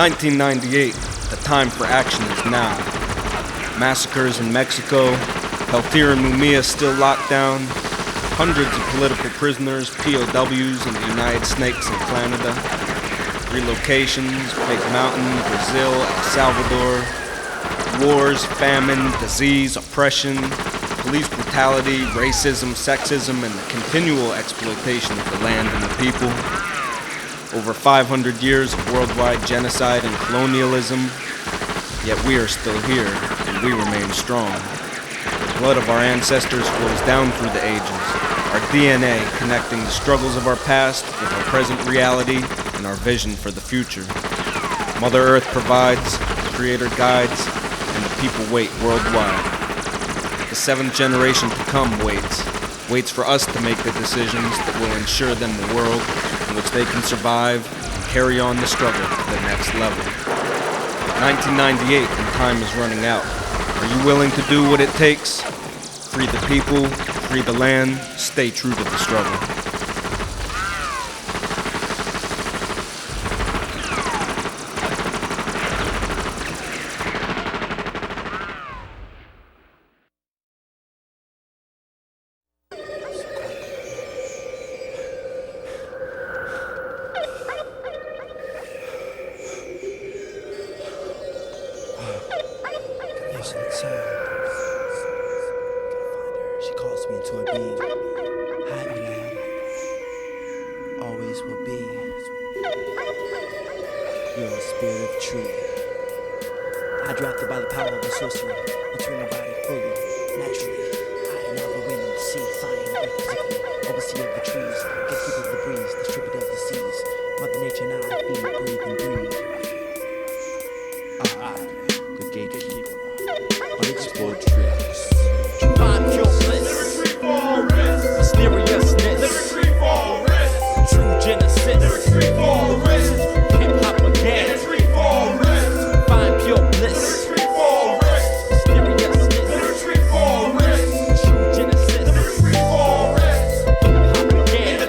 1998, the time for action is now. Massacres in Mexico, Peltier and Mumia still locked down, hundreds of political prisoners, POWs in the United States and Canada, relocations, Big Mountain, Brazil, El Salvador, wars, famine, disease, oppression, police brutality, racism, sexism, and the continual exploitation of the land and the people. Over 500 years of worldwide genocide and colonialism, yet we are still here, and we remain strong. The blood of our ancestors flows down through the ages, our DNA connecting the struggles of our past with our present reality and our vision for the future. Mother Earth provides, the Creator guides, and the people wait worldwide. The seventh generation to come waits for us to make the decisions that will ensure them the world in which they can survive and carry on the struggle to the next level. 1998 and time is running out. Are you willing to do what it takes? Free the people, free the land, stay true to the struggle. She calls me into her being. Hi, Elad. Always will be. You're a spirit of truth. I drafted by the power of the sorcery, entering her body fully, naturally. I am now the wind and the sea, flying the earth physically, overseer of the trees, gatekeeper of the breeze, distributor of the seas. Mother Nature and I feed, breathe, and breathe. I, the gatekeeper, unexplored trees. Find pure bliss, mysteriousness, true genesis, hip-hop again. Find pure bliss, mysteriousness, true genesis, hip-hop again.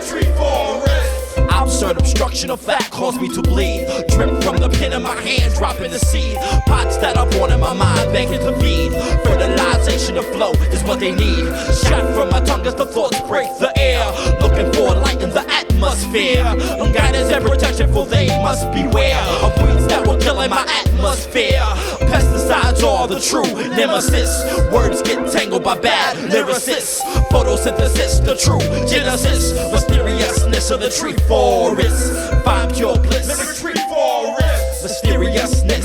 Absurd obstruction of fact caused me to bleed. Drip from the pen in my hand, dropping the seed. Pots that are born in my mind, begging to feed. Fertilization of flow is what they need. Shot from my tongue as the thoughts break the air. Looking for light in the atmosphere. Guidance and protection, for they must beware of weeds that will kill in my atmosphere. Pesticides are the true nemesis. Words get tangled by bad lyricists. Photosynthesis, the true genesis. Mysteriousness of the tree forest. Find pure bliss. Mysteriousness.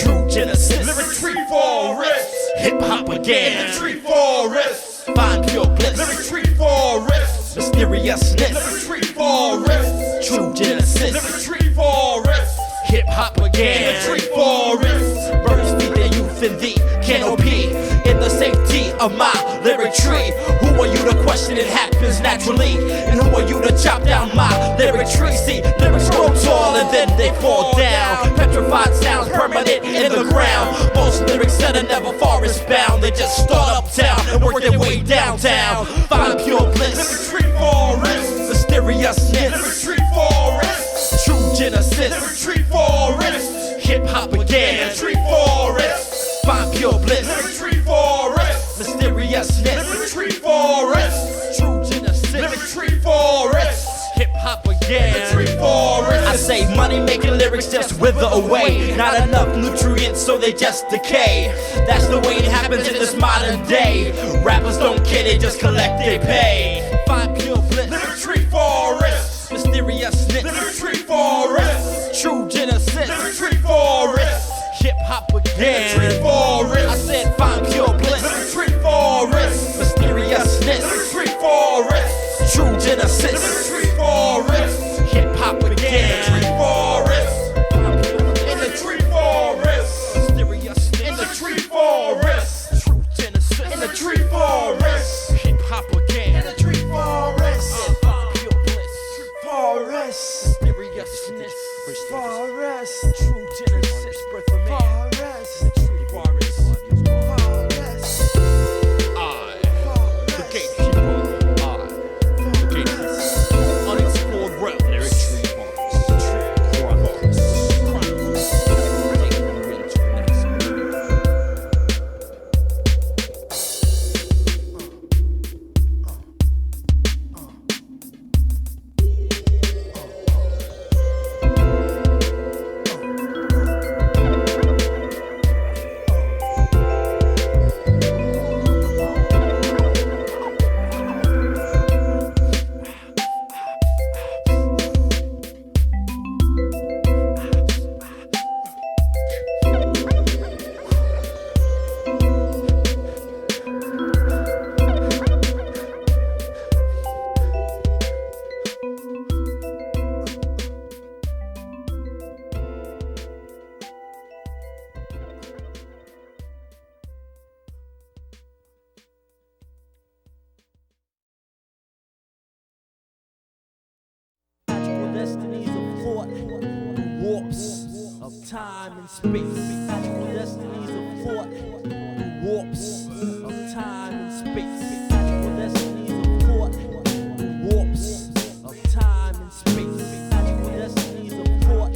True genesis. Hip-hop again. Find pure bliss. Mysteriousness. True genesis. Hip-hop again. Birds feed their youth in the canopy, in the safety of my lyric tree. Who are you to question? It happens naturally. And who are you to chop down my lyric tree? See, lyrics grow tall and then they fall down. Petrified sounds permanent in the ground. Most lyrics that are never forest bound. They just start uptown and work their way downtown. Find pure bliss, mysteriousness, true genesis, hip-hop again. Find pure bliss, mysteriousness, true genesis, hip-hop again. I say money making lyrics just wither away. Not enough nutrients so they just decay. That's the way it happens in this modern day. Rappers don't care, they just collect their pay. Find pure bliss, mysteriousness, true genesis, hip-hop again. I said find pure bliss, mysteriousness, true genesis, hip-hop again. In the tree forest, mysteriousness, in the tree forest, true genesis, in the tree forest, hip-hop again. In the tree forest, find pure bliss, mysteriousness, forest, true genesis, birth of man. time and space. Magical destinies of thought, warps of time and space. Magical destinies of thought, warps of time and space. Magical destinies of thought,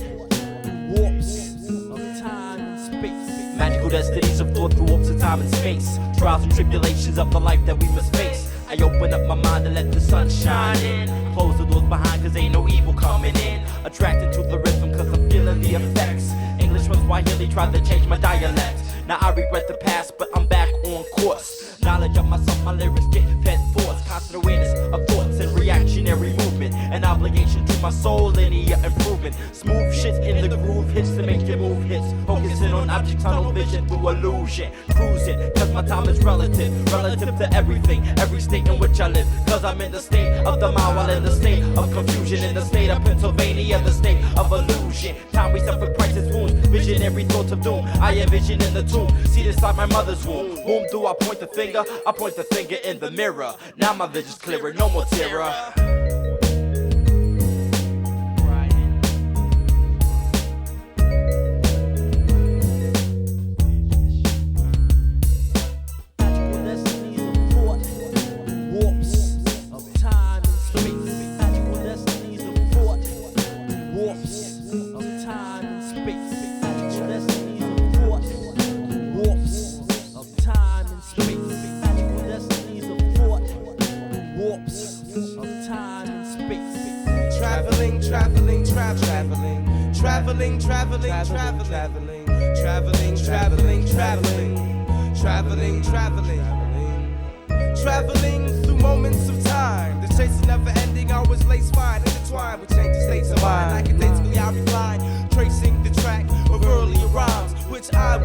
warps of time and space. Magical destinies of thought through warps of time and space. Trials and tribulations of the life that we must face. I open up my mind and let the sun shine in. Close the doors behind cause ain't no evil coming in. Attracted to the rhythm cause I'm feeling the effects. English from Swahili tried to change my dialect. Now I regret the past but I'm back on course. Knowledge of myself, my lyrics get fed forth. Constant awareness of thoughts and reactionary movement. An obligation to my soul, linear improvement. Smooth shit in the groove, hits to make your move hits. Focusing on object tunnel vision through illusion. Cruising, cause my time is relative. Relative to everything, every state in which I live. Cause I'm in the state of the mind while in the state of confusion. In the state of Pennsylvania, the state of illusion. Time we suffer crisis wounds, visionary thoughts of doom. I envision in the tomb, see inside my mother's womb. Whom do I point the finger? I point the finger in the mirror. Now my vision's clearer, no more terror. Traveling through moments of time. The chase is never ending, always lace fine, intertwined with changing states of mind. Academically I recline, tracing the track of earlier rhymes, which I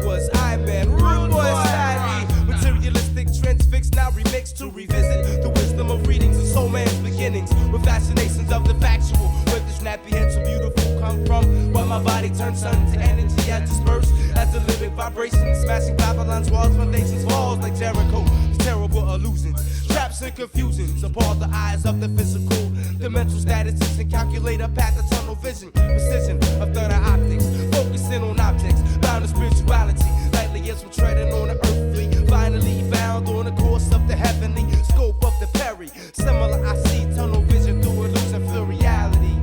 man, rude boy savvy. Materialistic trends fixed, now remixed to revisit the wisdom of readings and soul man's beginnings. With fascinations of the factual, where the snappy head so beautiful come from. While my body turns sun to energy as dispersed as the living vibration, smashing Babylon's walls, foundations falls like Jericho. Terrible illusions, traps and confusions upon the eyes of the physical. The mental statuses and calculate a path of tunnel vision. Precision of third eye optics, focusing on objects, bound to spirituality. Lightly as we're treading on the earthly, finally bound on the course of the heavenly scope of the Perry. Similar, I see tunnel vision through illusion, feel reality,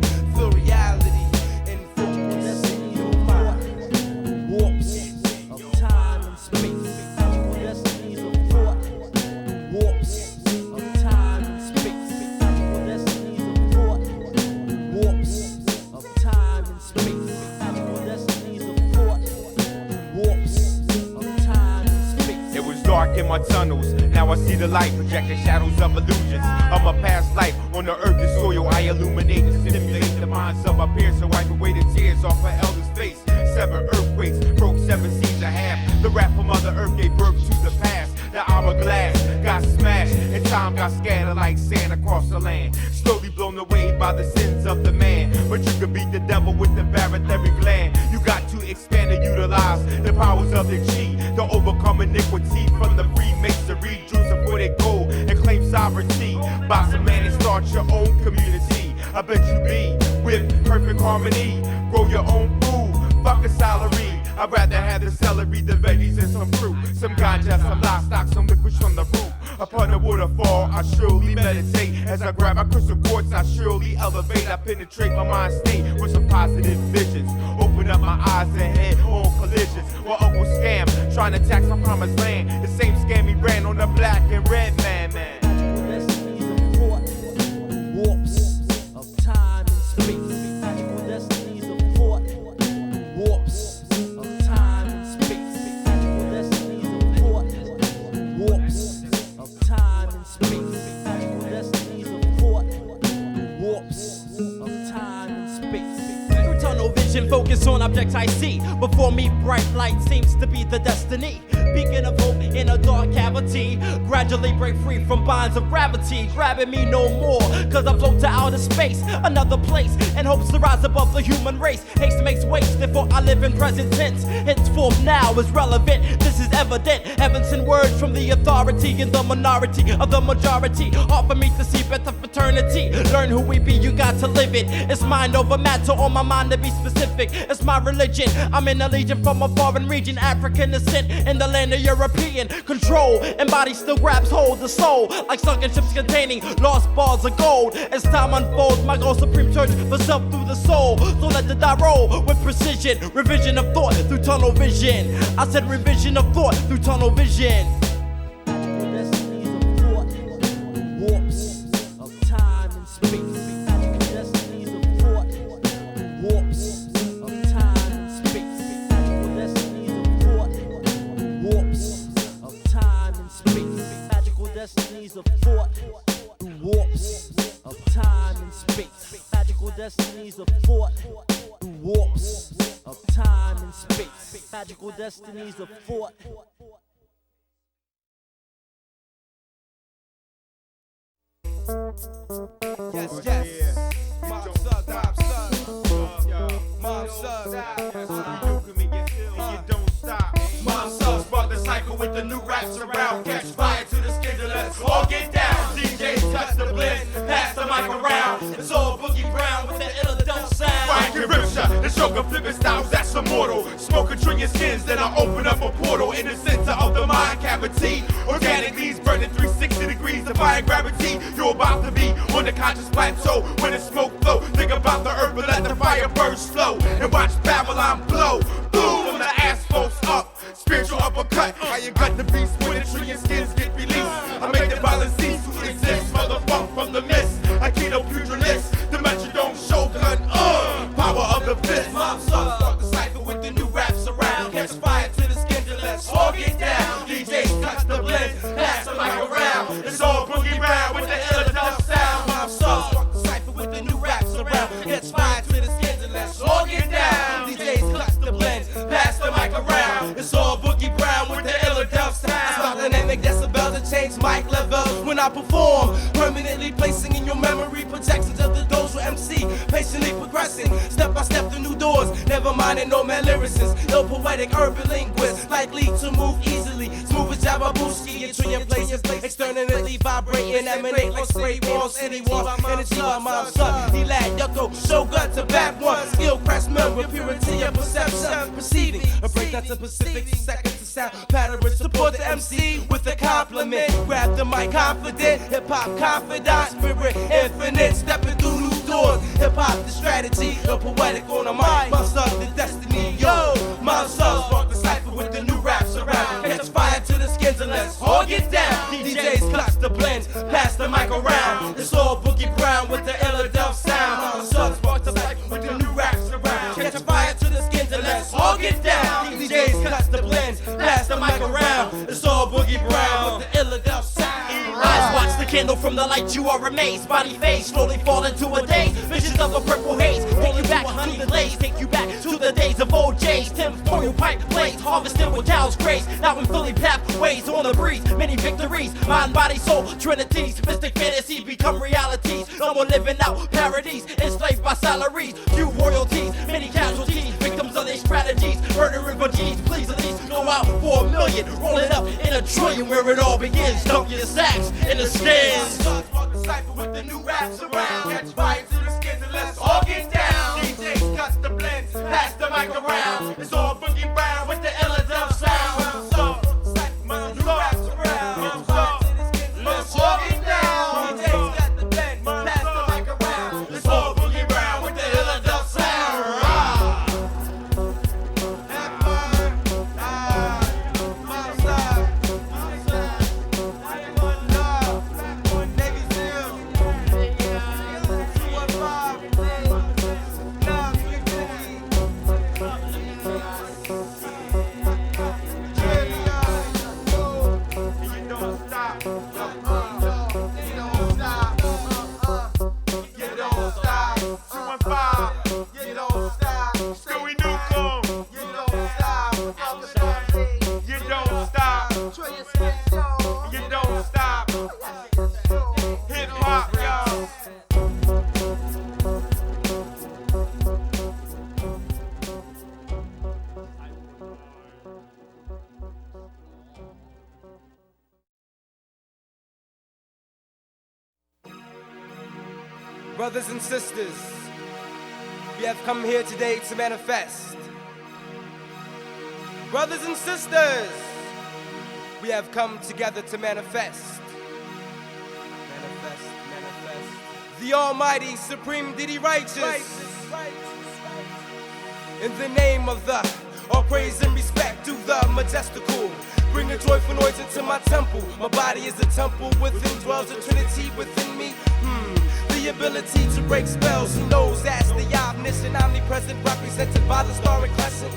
and focus in your mind. Warps of time and space. Destinies of thought. Warps of time and space. Destinies of thought. Warps of time and space. Destinies of thought. Warps of time and space. It was dark in my tunnels. Now I see the light, projecting shadows of illusions of my past life on the earth and soil. I illuminate and stimulate the minds of my peers to wipe away the tears off my elder's face. 7 earthquakes broke 7 seas of half. The rap from Mother Earth gave birth to the past. The hourglass got smashed and time got scattered like sand across the land. Slowly blown away by the sins of the man. But you can beat the devil with the barotheric gland. You got to expand and utilize the powers of the G to overcome iniquity from the Freemasonry. Jews for their gold and claim sovereignty. Boss a man and start your own community. I bet you be with perfect harmony. Grow your own food, fuck a salary. I'd rather have the celery, the veggies, and some fruit. Some ganja, some livestock, some liquids from the roof. Upon the waterfall, I surely meditate. As I grab my crystal quartz, I surely elevate. I penetrate my mind state with some positive visions. Open up my eyes and head on collisions. While Uncle Scam trying to tax my promised land. The same scam he ran on the black and red man. Destinies of thought, warps of time and space. Destinies of thought, warps of time and space. Destinies of thought, warps of time and space. Destinies of thought, warps of time and space. Through tunnel vision, focus on objects I see. Before me, bright light seems to be the destiny. beacon of hope in a dark cavity. Gradually break free from bonds of gravity, grabbing me no more, cause I float to outer space, another place, in hopes to rise above the human race. Haste makes waste, therefore I live in present tense. Henceforth now is relevant, this is evident. Heaven sent words from the authority in the minority of the majority. Hard for me to see better fraternity. Learn who we be, you got to live it. It's mind over matter, on my mind to be specific. It's my religion, I'm in a legion from a foreign region. African descent in the land of European control. And body still grabs hold the soul, like sunken ships containing lost bars of gold. As time unfolds, my goal supreme search for self through the soul. So let the die roll with precision. Revision of thought through tunnel vision. I said revision of thought through tunnel vision. Destinies of thought, warps of time and space. Destinies of thought, warps of time and space. Destinies of thought, warps of time and space. Magical destinies of thought, warps of time and space. Magical destinies of thought, warps of time and space. Magical destinies of thought. Yes, yes. Momsug, Momsug brought the cycle with the new raps around. Catch fire to the Skinz and let's all get down. DJs touch the blend, pass the mic around. It's all Boogie Brown with that ill sound. Ryan can rip shot, the Joker flipping styles, that's immortal. Smoke a trillion skins, then I open up a portal in the center of the mind cavity. Organic leaves burning 360 degrees, defying gravity. You're about to be on the conscious plateau when the smoke flow. Think about the earth, but let the fire burst slow. And watch Babylon blow. Boom, when the asphalts up. Spiritual uppercut, how you got the beast when the trillion skins get released. I make the violence cease to exist, motherfucker from the mist. I keto pugilist, the metrodome shogun, power of the fist. Momsug start the cypher with the new raps around. Catch fire to the Skinz and let's all get down. DJs touch the blend, pass the mic around. It's all Boogie Brown with the Elad sound. Momsug start the cypher with the new raps around. Catch fire to the Skinz and let's all get down. DJs touch the blend, pass the mic around. It's all Boogie Brown with the Elad sound. I start dynamic decibels and change mic levels when I perform, permanently placing in your memory projections of the Dojo MC, patiently progressing, step by step through new doors, never minding no man lyricists, ill poetic urban linguists, likely to move easily, smooth as Jababuski, in trillion places, externally vibrating, emanate like spray walls, energy by Momsug, Elad, Yuko, Shogun to back one, skill craftsman with purity of perception, perceiving, a break that's a Pacific, second to sound, pattern, support the MC with a compliment, grab the mic confident, hip-hop confidant, spirit infinite, stepping through new doors, hip-hop the strategy, the poetic on the mic, Momsug the destiny, yo, Momsug spark the cypher with the new raps around, catch fire to the Skinz and let's all get down, DJs clutch the blends, pass the mic around, it's all Boogie Brown with the Elad sound, Momsug spark the cypher with the new raps around, catch fire to the Skinz and let's all get down, DJs clutch the blends, pass the mic around, it's all Boogie Brown with the Elad sound. Eyes watch the candle from the light, you are amazed. Body phase slowly fall into a daze. Visions of a purple haze take you back, honey glaze. Take you back to the days of old J's. Temporal pipe blades, harvested with cows' grace. Now in Philly pathways on the breeze. Many victories, mind, body, soul, trinities. Mystic fantasies become realities. No more living out parodies, enslaved by salaries. Few royalties, many casualties. Victims of their strategies, murdering for G's. Please at least go out for $1 million. Roll it up in a trillion where it all begins. Dump your sacks in the Skinz. Spark the cypher with the new raps around. Catch fire to the Skinz and let's all get down. DJs cut the blends, pass the mic around. It's all Boogie Brown with the Elad sound. Spark the cypher with the new raps around. Fire to the Skinz and let's all get down. DJs cut the blends, pass the mic around. It's all Boogie Brown with the Elad sound. Have fun, Momsug. Niggas Brothers and sisters, we have come here today to manifest. Brothers and sisters, we have come together to manifest. Manifest, manifest. The Almighty, Supreme Deity Righteous. In the name of the all praise and respect to the majestical. Bring a joyful noise into my temple. My body is a temple within dwells a trinity within me. The ability to break spells. Who knows that's the omniscient, omnipresent, represented by the star and crescent,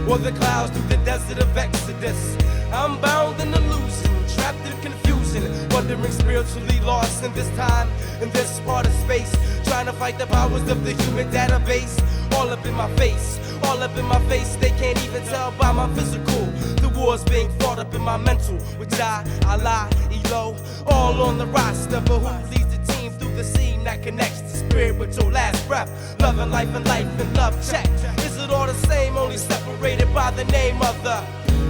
or the clouds through the desert of Exodus. I'm bound in illusion, trapped in confusion, wondering spiritually lost in this time, in this part of space, trying to fight the powers of the human database. All up in my face, all up in my face. They can't even tell by my physical. The war's being fought up in my mental, which Allah, Elo, all on the roster. But who leads the team through the scene that connects the spirit with your last breath? Love and life and love check. Is it all the same, only separated by the name of the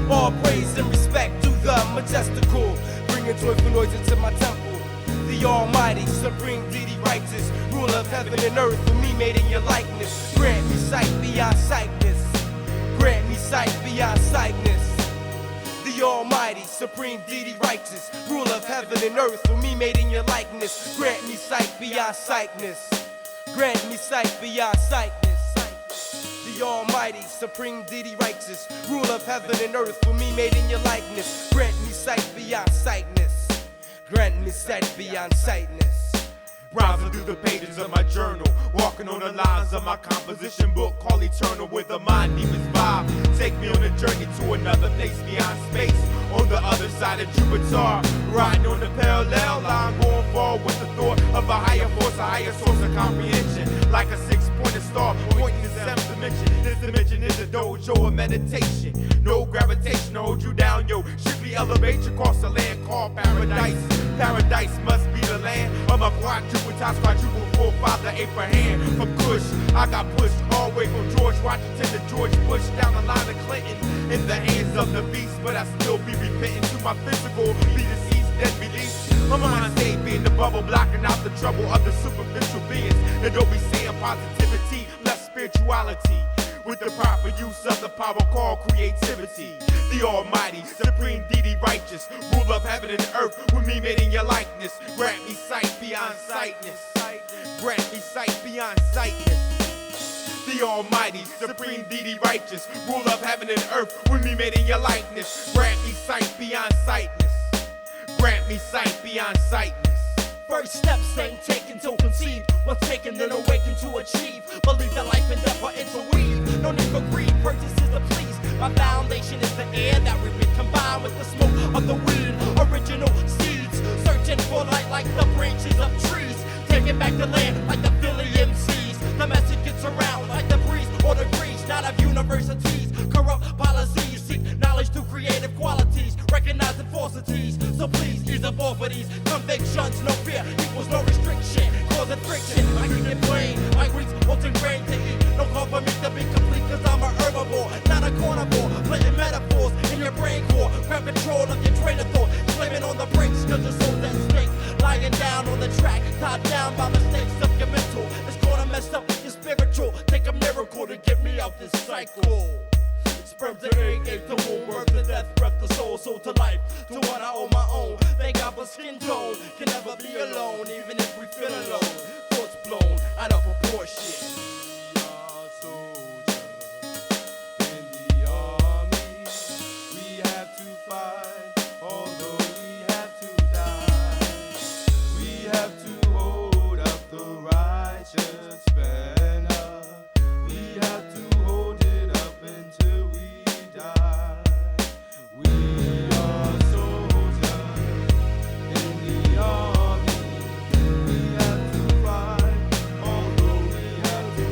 all praise and respect to the majestical? Bring a joyful noise into my temple. The Almighty, Supreme Deity Righteous, ruler of heaven and earth, for me made in your likeness. Grant me sight beyond sightness. Grant me sight beyond sightness. The Almighty, Supreme Deity Righteous, ruler of heaven and earth, for me made in your likeness. Grant me sight beyond sightness. Grant me sight beyond sightness. The Almighty, Supreme Deity Righteous, ruler of heaven and earth, for me made in your likeness. Grant me sight beyond sightness. Grant me sight beyond sightness. Browsing through the pages of my journal, walking on the lines of my composition book called Eternal, with a mind demon's vibe. Take me on a journey to another place beyond space, on the other side of Jupiter, riding on the parallel line, going forward with the thought of a higher force, a higher source of comprehension, like a six-pointed star pointing to the seventh dimension. This dimension is a dojo of meditation, no gravitation to hold you down, yo. Strictly elevate you across the land called paradise. Paradise must be the land of my quadruple forefather Abraham. From Kush, I got pushed all the way from George Washington to George Bush, down the line of Clinton, in the hands of the beast. But I still be repenting to my physical, be deceased, then released. My mind stay being the bubble, blocking out the trouble of the superficial beings that don't be saying positivity, less spirituality, with the proper use of the power called creativity. The Almighty, Supreme Deity Righteous, ruler of heaven and earth, with me made in your likeness. Grant me sight beyond sightness. Grant me sight beyond sightness. The Almighty, Supreme Deity Righteous, ruler of heaven and earth, with me made in your likeness. Grant me sight beyond sightness. Grant me sight beyond sightness. First steps ain't taken to conceive, what's taken then awaken to achieve. Believe that life and death are interweave. No need for greed, purchases to please. My foundation is the air that we breathe, combined with the smoke of the weed. Original seeds, searching for light like the branches of trees. Taking back the land like the Philly MCs. The message gets around like the breeze or the breeze, not of universities. Corrupt policies, seek knowledge through creative qualities, recognizing falsities. So please ease up off of these convictions. No fear equals no restriction, causing friction. I can get plain, like weeds, wanting grain to eat. No call for me to be complete, cause I'm a herbivore, not a carnivore. Putting metaphors in your brain core, grab control of your train of thought. Slamming on the brakes, cause your soul's at stake. Lying down on the track, tied down by mistakes of your mental. It's gonna mess up your spiritual. Take a miracle to get me out this cycle. Sperm to egg, egg to womb, birth to death, breath to soul, soul to life. To what I owe my own. Thank God for skin tone. Can never be alone, even if we feel alone. Thoughts blown out of proportion. We are soldiers in the army. We have to fight, although we have to die. We have to hold up the righteous banner. We have to hold it up until we die. We are soldiers in the army. We have to fight, although we have to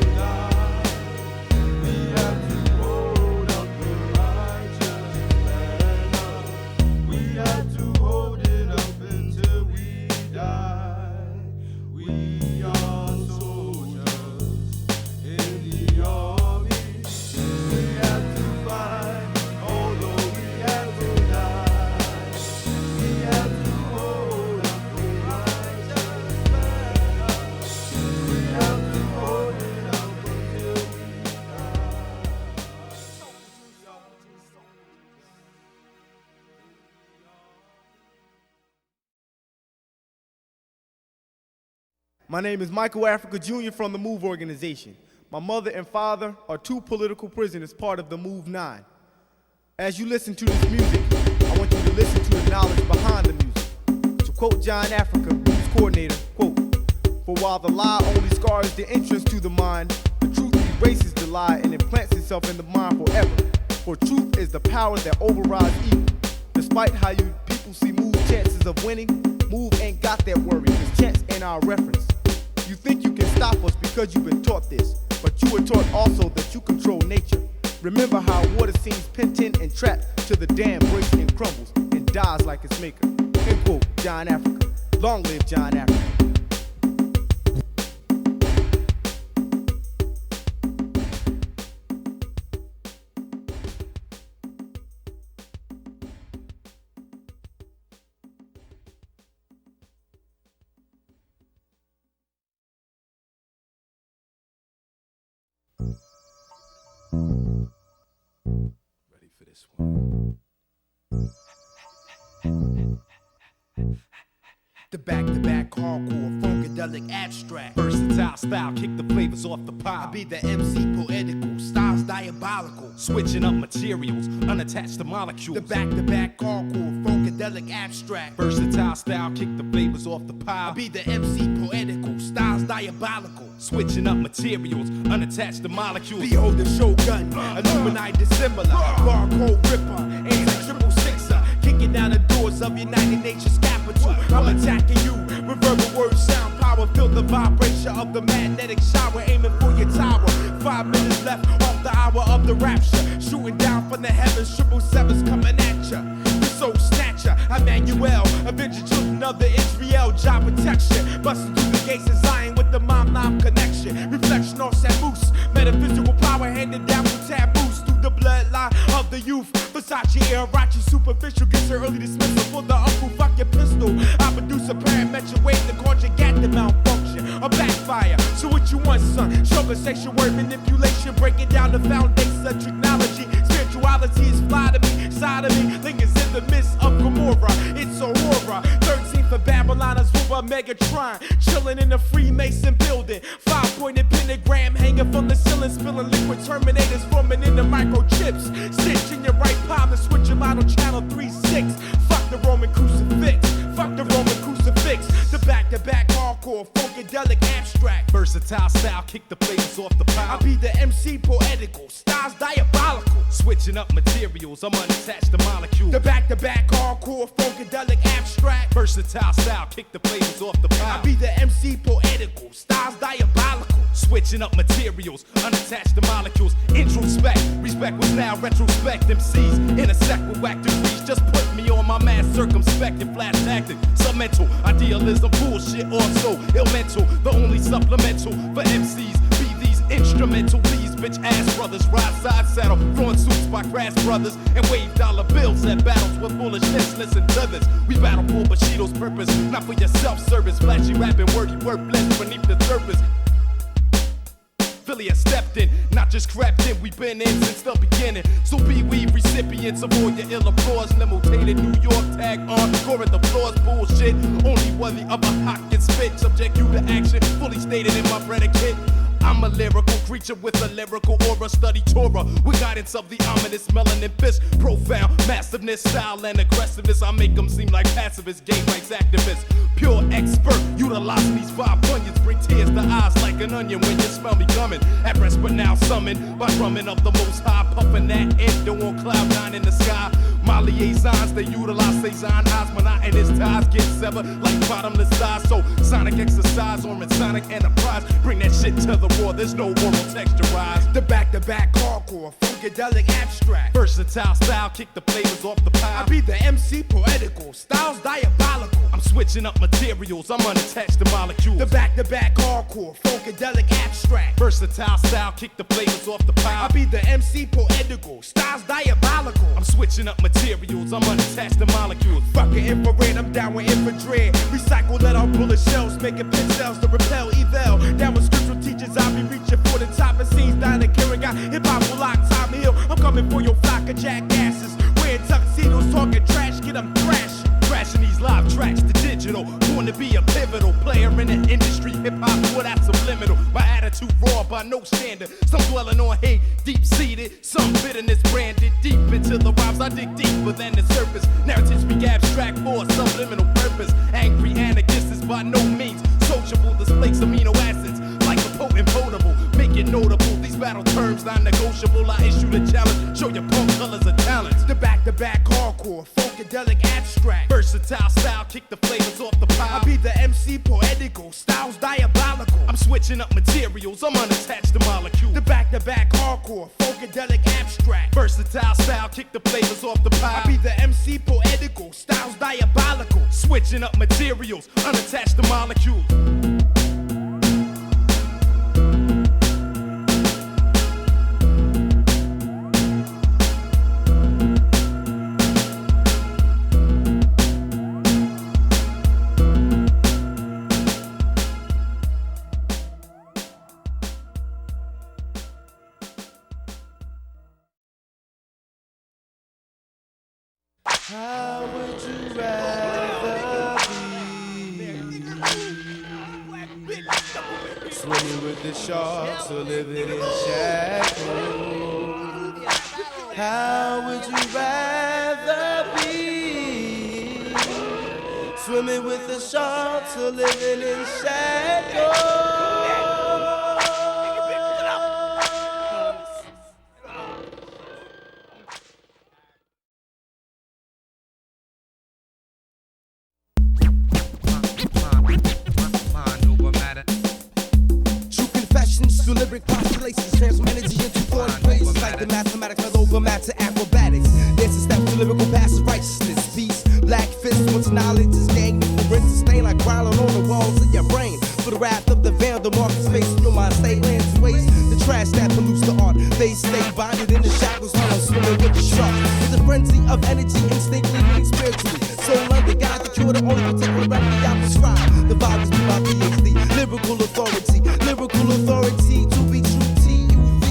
My name is Michael Afrika Jr. from the MOVE organization. My mother and father are 2 political prisoners, part of the MOVE 9. As you listen to this music, I want you to listen to the knowledge behind the music. To quote John Afrika, MOVE's coordinator, quote, "For while the lie only scars the entrance to the mind, the truth erases the lie and implants itself in the mind forever. For truth is the power that overrides evil. Despite how you people see MOVE's chances of winning, MOVE ain't got that worry, cause chance ain't our reference. You think you can stop us because you've been taught this, but you were taught also that you control nature. Remember how water seems pent in and trapped till the dam breaks and crumbles and dies like its maker." End quote, John Afrika. Long live John Afrika. Ready for this one? The back-to-back hardcore, funkadelic abstract, versatile style, kick the flavors off the pile. I be the MC poetical, styles diabolical, switching up materials, unattached to molecules. The back-to-back hardcore, funkadelic abstract, versatile style, kick the flavors off the pile. I be the MC poetical, styles diabolical, switching up materials, unattached to molecules. Behold the Shogun, Illuminati dissimilar, barcode ripper, anti-triple-sixer, kicking down the doors of United Nations capital. I'm attacking you with verbal words, sound power, feel the vibration of the magnetic shower, aiming for your tower. 5 minutes left off the hour of the rapture, shooting down from the heavens, 777's coming at ya. The soul snatcher, Emmanuel, Avenger, children of the Israel, job protection, busting through the gates of Zion with the mom-nom connection. Reflection on Samus, metaphysical power handed down from taboos through the bloodline of the youth. Versace, Arachi, superficial gets her early dismissal for the uncle. Fuck your pistol. I produce a parametric wave to conjugate the malfunction, a backfire. So what you want, son? Sugar, sexual word manipulation, breaking down the foundations of technology. Spirituality is fly to me, side of me, lingers in the midst of Gomorrah. It's a horror. 13 for Babyloners with a Megatron, chilling in a Freemason building. 5-pointed pentagram hanging from the ceiling, spilling liquid terminators forming into microchips. Stitch in your right palm to switch your model channel 3-6. Fuck the Roman crucifix. Fuck the Roman crucifix. The back-to-back hardcore, funkadelic abstract, versatile style, kick the flavors off the pile. I be the MC poetical, styles diabolical, switching up materials, I'm unattached to molecules. The back-to-back hardcore, funkadelic abstract, versatile style, kick the flavors off the pile. I be the MC poetical, styles diabolical, switching up materials, unattached to molecules. Introspect, respect was now retrospect. MCs intersect with whack degrees, just put me on my mass circumspect and flash tactic. Submental, idealism, bullshit, also ill mental. The only supplemental for MCs be these instrumental. These bitch ass brothers ride side saddle, throwing suits by crass brothers and wave dollar bills at battles with foolishness. Listen to this, we battle for Bushido's purpose, not for your self-service. Flashy rapping, wordy wordless beneath the surface. Philly has stepped in, not just crept in, we've been in since the beginning. So be we recipients of all your ill applause. Limotated New York tag on, scoring the floors, bullshit. Only worthy of a hot and spit, subject you to action, fully stated in my predicate. I'm a lyrical creature with a lyrical aura, study Torah with guidance of the ominous melanin fist. Profound massiveness, style and aggressiveness, I make them seem like pacifists, gay rights activists. Pure expert, utilizing these 5 onions, bring tears to eyes like an onion when you smell me coming. At rest but now summoned by drumming of the most high, puffing that endo on cloud 9 in the sky. My liaisons, they utilize Cezanne eyes, monotonous ties get severed like bottomless thighs. So sonic exercise on Sonic Enterprise, bring that shit to the raw, there's no oral texturized. The back-to-back hardcore, funkadelic abstract, versatile style, kick the flavors off the pile. I be the MC poetical, styles diabolical, I'm switching up materials, I'm unattached to molecules. The back-to-back hardcore, funkadelic abstract, versatile style, kick the flavors off the pile. I be the MC poetical, styles diabolical, I'm switching up materials, I'm unattached to molecules. Fucking infrared, I'm down with infrared. Recycle, let out bullet shells, making pin cells to repel evil. Down with scriptural teachers, I'll be reaching for the top of scenes down the carrying out hip-hop will lock time hill. I'm coming for your flock of jackasses, wearing tuxedos, talking trash, get them thrashing. Crashing these live tracks to digital, born to be a pivotal player in the industry. Hip-hop too raw by no standard. Some dwelling on hate, deep-seated. Some bitterness branded deep into the rhymes. I dig deeper than the surface. Narratives be abstract for a subliminal purpose. Angry anarchists is by no means sociable. Displays amino acids like a potent potable. Make it notable. These battle terms non-negotiable. I issue the challenge. Show your punk colors of talent. The back-to-back hardcore, funkadelic abstract. Versatile style, kick the flavors off the pile. I be the MC poetical, styles diabolical. I'm switching up materials, I'm unattached to molecules. The back-to-back hardcore, funkadelic abstract. Versatile style, kick the flavors off the pile. I be the MC poetical, styles diabolical. Switching up materials, unattached to molecules. How would you rather be? Swimming with the sharks or living in shackles? How would you rather be? Swimming with the sharks or living in shackles? Lyric postulations, transform energy into thought places like the mathematics of over matter acrobatics. There's a step to lyrical passive righteousness. Peace, black fist, once knowledge is gained, rinse and stain like growling on the walls of your brain. For the wrath of the veil, the market space in your mind, stay lands waste. The trash that pollutes the art, they stay bonded in the shackles, while I'm swimming with the shark. With the frenzy of energy, instinctively leading spiritually. Soul under God, the cure, the only particular remedy I prescribe. The vibe is be my PhD, lyrical authority to be true TUV.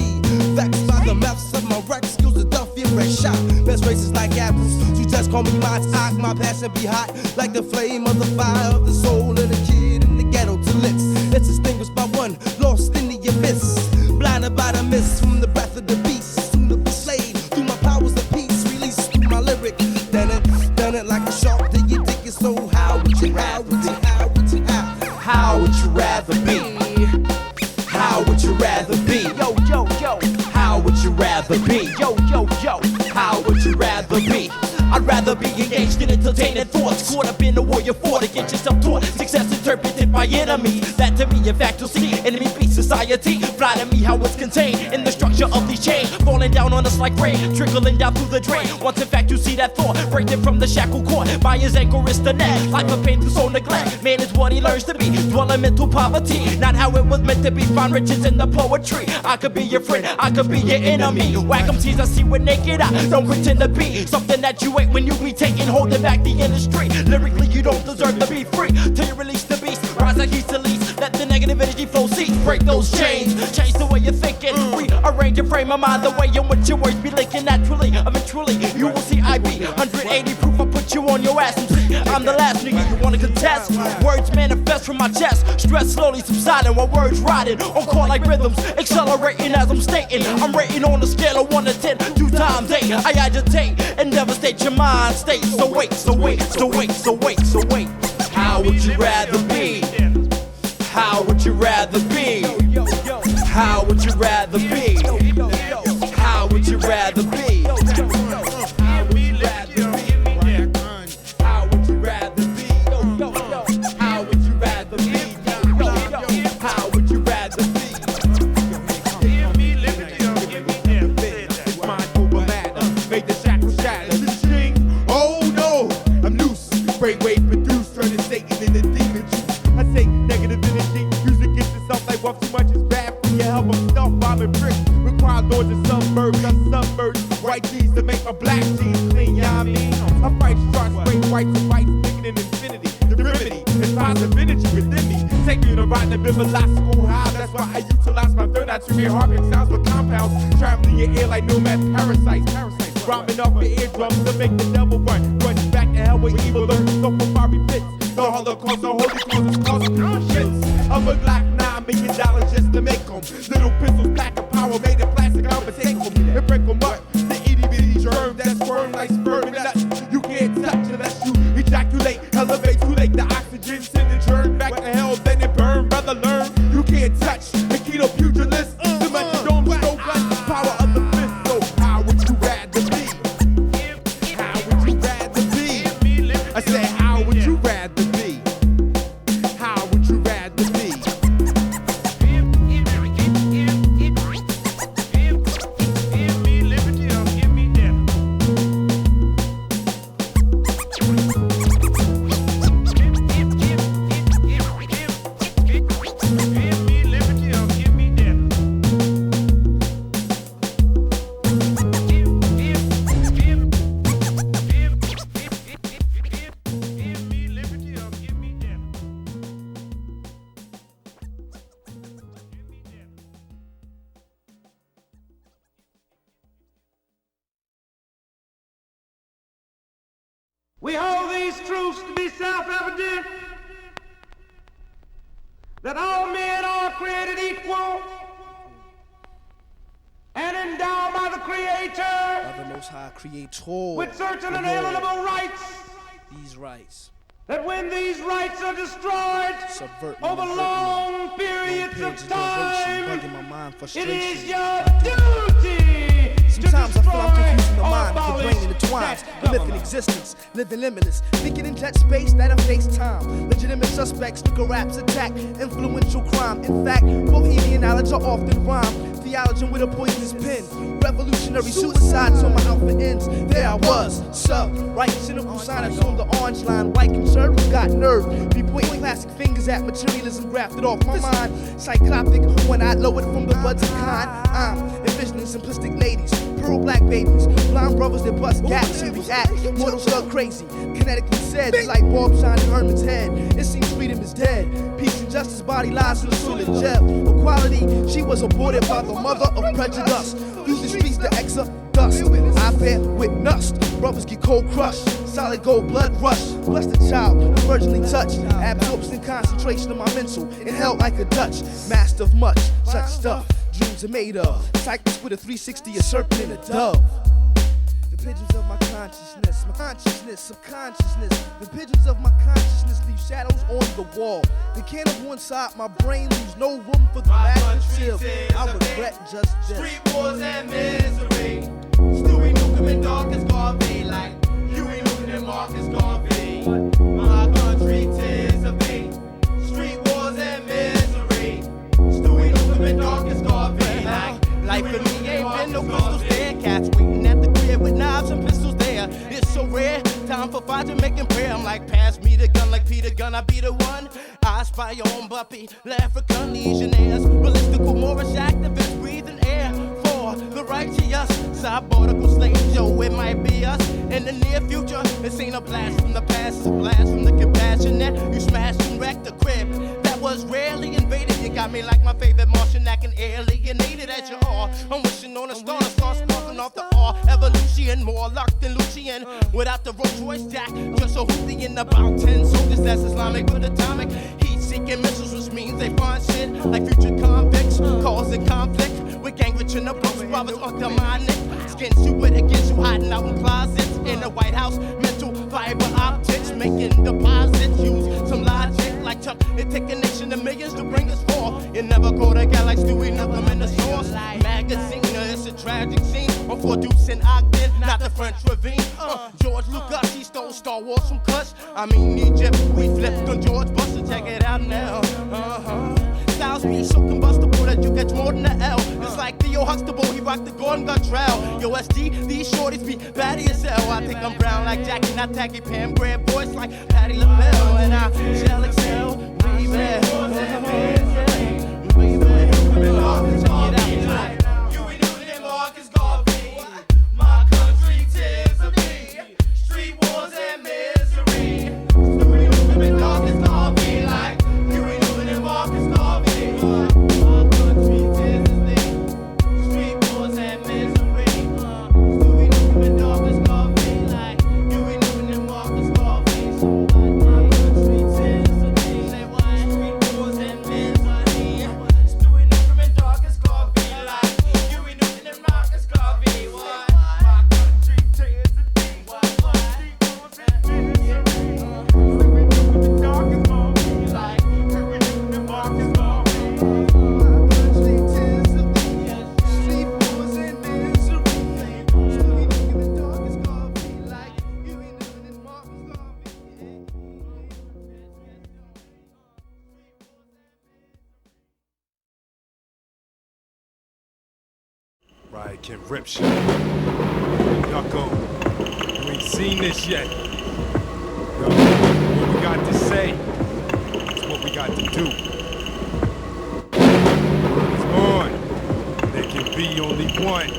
Vexed by the maths of my rec skills, the Delphiano red shot. Best races like apples, you just call me my talk. My passion be hot like the flame of the fire of the soul of the kid in the ghetto to lips. It's distinguished by one lost in the abyss, blinded by the mist from the breath of the beast. Soon to be slayed through my powers of peace, released through my lyric. Done it like a shark. Do you dig it? So how would you rather be? How would you rather be? Yo, yo, yo. How would you rather be? Yo, yo, yo. How would you rather be? I'd rather be engaged in entertaining thoughts, caught up in a warrior fort against yourself taught. Success interpreted by enemies. That to me, in fact, you'll see. Enemy beat society. Flatter me how it's contained in the structure of these chains. Falling down on us like rain, trickling down through the drain. Once in fact you see that thought, breaking from the shackle cord. By his ankle wrist the neck. Life of pain through soul neglect. Man is what he learns to be. Dwelling mental poverty. Not how it was meant to be. Find riches in the poetry. I could be your friend, I could be your enemy. Whack 'em tees I see with naked eye. Don't pretend to be something that you ain't when you be taking, holding back the industry. Lyrically, you don't deserve to be free till you release the beast. Rise like he's the least. Let the negative energy flow cease. Break those chains. Change the way you're thinking. Rearrange your frame of mind. The way in which your words be linking naturally. Eventually, you will see I be 180 proof. I put you on your ass and see I'm the last nigga you wanna contest. Words manifest from my chest. Stress slowly subsiding while words riding on call like rhythms. Accelerating as I'm stating. I'm rating on a scale of 1 to 10. 2 times 8. I agitate and devastate your mind state. So wait. How would you rather be? How would you rather be? How would you rather be? How would you rather be? How would you rather be? How would you rather be? How would you rather be? How would you rather be? Mind over matter, make the shackles shatter. Oh no, I'm loose. Brainwave produced, turning Satan into demon juice. I take negative energy, use it against yourself like what too much is bad for your health. I'm stuff, bombing bricks. Require lords and suburbs, I'm submerged. White jeans to make my black jeans clean, you know what I mean? I fight sharks, break whites and whites, thinking in infinity. The remedy is positive energy within me. Take me to ride the bibliological high. That's why I utilize my third eye to hear harping sounds with compounds. Traveling your ear like nomad parasites. Rhyming off your eardrums to make the devil run. Runs back to hell with evil lurks, so for fiery pits. The Holocaust, the holy cause is causing shits. Of a Glock $9 million just to make them. them. Little pistols pack of power made of plastic, I'ma take them and break them up. The itty bitty germ that squirm like sperm and nuts. You can't touch unless you ejaculate, elevate too late. The oxygen send the germ back to hell, then it burn. Brother, learn you can't touch the keto pugilist. The metrodome so bless the power of the fist. So how would you rather be? How would you rather be? I said, how would you rather be? How would you rather be? We hold these truths to be self-evident, that all men are created equal and endowed by the Creator By the Most High Creator. with certain inalienable rights, These rights. that when these rights are destroyed Subvert me, over invert me. long periods of time, bugging my mind, it frustration. is your duty Sometimes I feel I'm confusing the or mind, the abolish brain intertwines. that The myth in government. existence, living limitless, thinking in jet space that I face time. Legitimate suspects, look raps attack, influential crime. In fact, bohemian knowledge are often rhyme. Theologian with a poisonous pen, revolutionary suicide till my outfit ends. There I was, right cynical signers on the orange line. White conservatives got nerve, be pointing plastic fingers at materialism grafted off my mind. Psychotic when I lowered from the buds of kind. I'm envisioning simplistic ladies, pearl black babies, blind brothers that bust gaps and react. Mortals go crazy, kinetically said, the light bulb shine in Herman's head. It seems freedom is dead. Peace and justice, body lies in the soul of jail. Equality, she was aborted by the mother of prejudice. Through the streets, the exodus. I pair with dust. Brothers get cold crushed. Solid gold blood rush. Bless the child, virginally touched. Absorption, concentration of my mental. Inhaled like a Dutch. Master of much such stuff. Dreams are made of. Cycles with a 360, a serpent and a dove. The pigeons of my consciousness, subconsciousness. The pigeons of my consciousness leave shadows on the wall. The cannibal inside my brain leaves no room for the imaginative. I regret just this. Street wars and misery. Stewie Newcomb and Darkest Garvey. Like Huey Newton and Marcus Garvey. My country tis of thee. Street wars and misery. Stewie Newcomb and Darkest Garvey. Life for me ain't been no crystals there. Cats waiting at the crib with knives and pistols there. It's so rare. Time for fighting, making prayer. I'm like, pass me the gun like Peter Gunn. I be the one. I spy on Buppy. Africa legionnaires. Ballistical Moorish activists breathing air for the righteous. Suborbital slaves, yo, it might be us. In the near future, this ain't a blast from the past. It's a blast from the compassionate. You smashed and wrecked the crib that was rarely invaded. You got me like my favorite Martian acting alienated as you are. I'm wishing on a star sparking off the R. Evolution, more locked than Lucian. Without the Rolls Royce jack, just a hoopty in about 10 soldiers that's Islamic with atomic. Heat-seeking missiles, which means they find shit like future convicts, causing conflict with gang rich in the Bronx, brothers are demonic. Skinz you with against you hiding out in closets in the White House. Mental fiber optics, making deposits. Use some logic like Chuck. It take a nation of millions to bring us forth. You never go to guy like Stewie Newcomb in the source. Magazine, it's a tragic scene. On Fort Dukes and Ogden, not the French Ravine. George Lucas, he stole Star Wars from Kush. I mean Egypt, we flipped on George Bush. So check it out now. Styles be so combustible that you catch more than an L. It's like Theo Huxtable, he rocked the Gordon Gun Trail. Yo, SD, these shorties be batty as hell. I think I'm brown like Jackie, not tacky. Pam Grab voice like Patti LaBelle. And I shall excel, baby. Huey Newton and Marcus Garvey. My country tis of thee. Street wars and misery. Stewie Newcomb and Darkest Garvey. Like Huey Newton and Marcus Garvey. My country tis of thee. Street wars and misery. Stewie Newcomb and Darkest Garvey. Like Huey Newton and Marcus Garvey. My country tis of thee. Street wars and misery. Stewie Newcomb and Darkest Right, can rip shit. Yuko, you ain't seen this yet. Yo, what we got to say, it's what we got to do. It's on. There can be only one.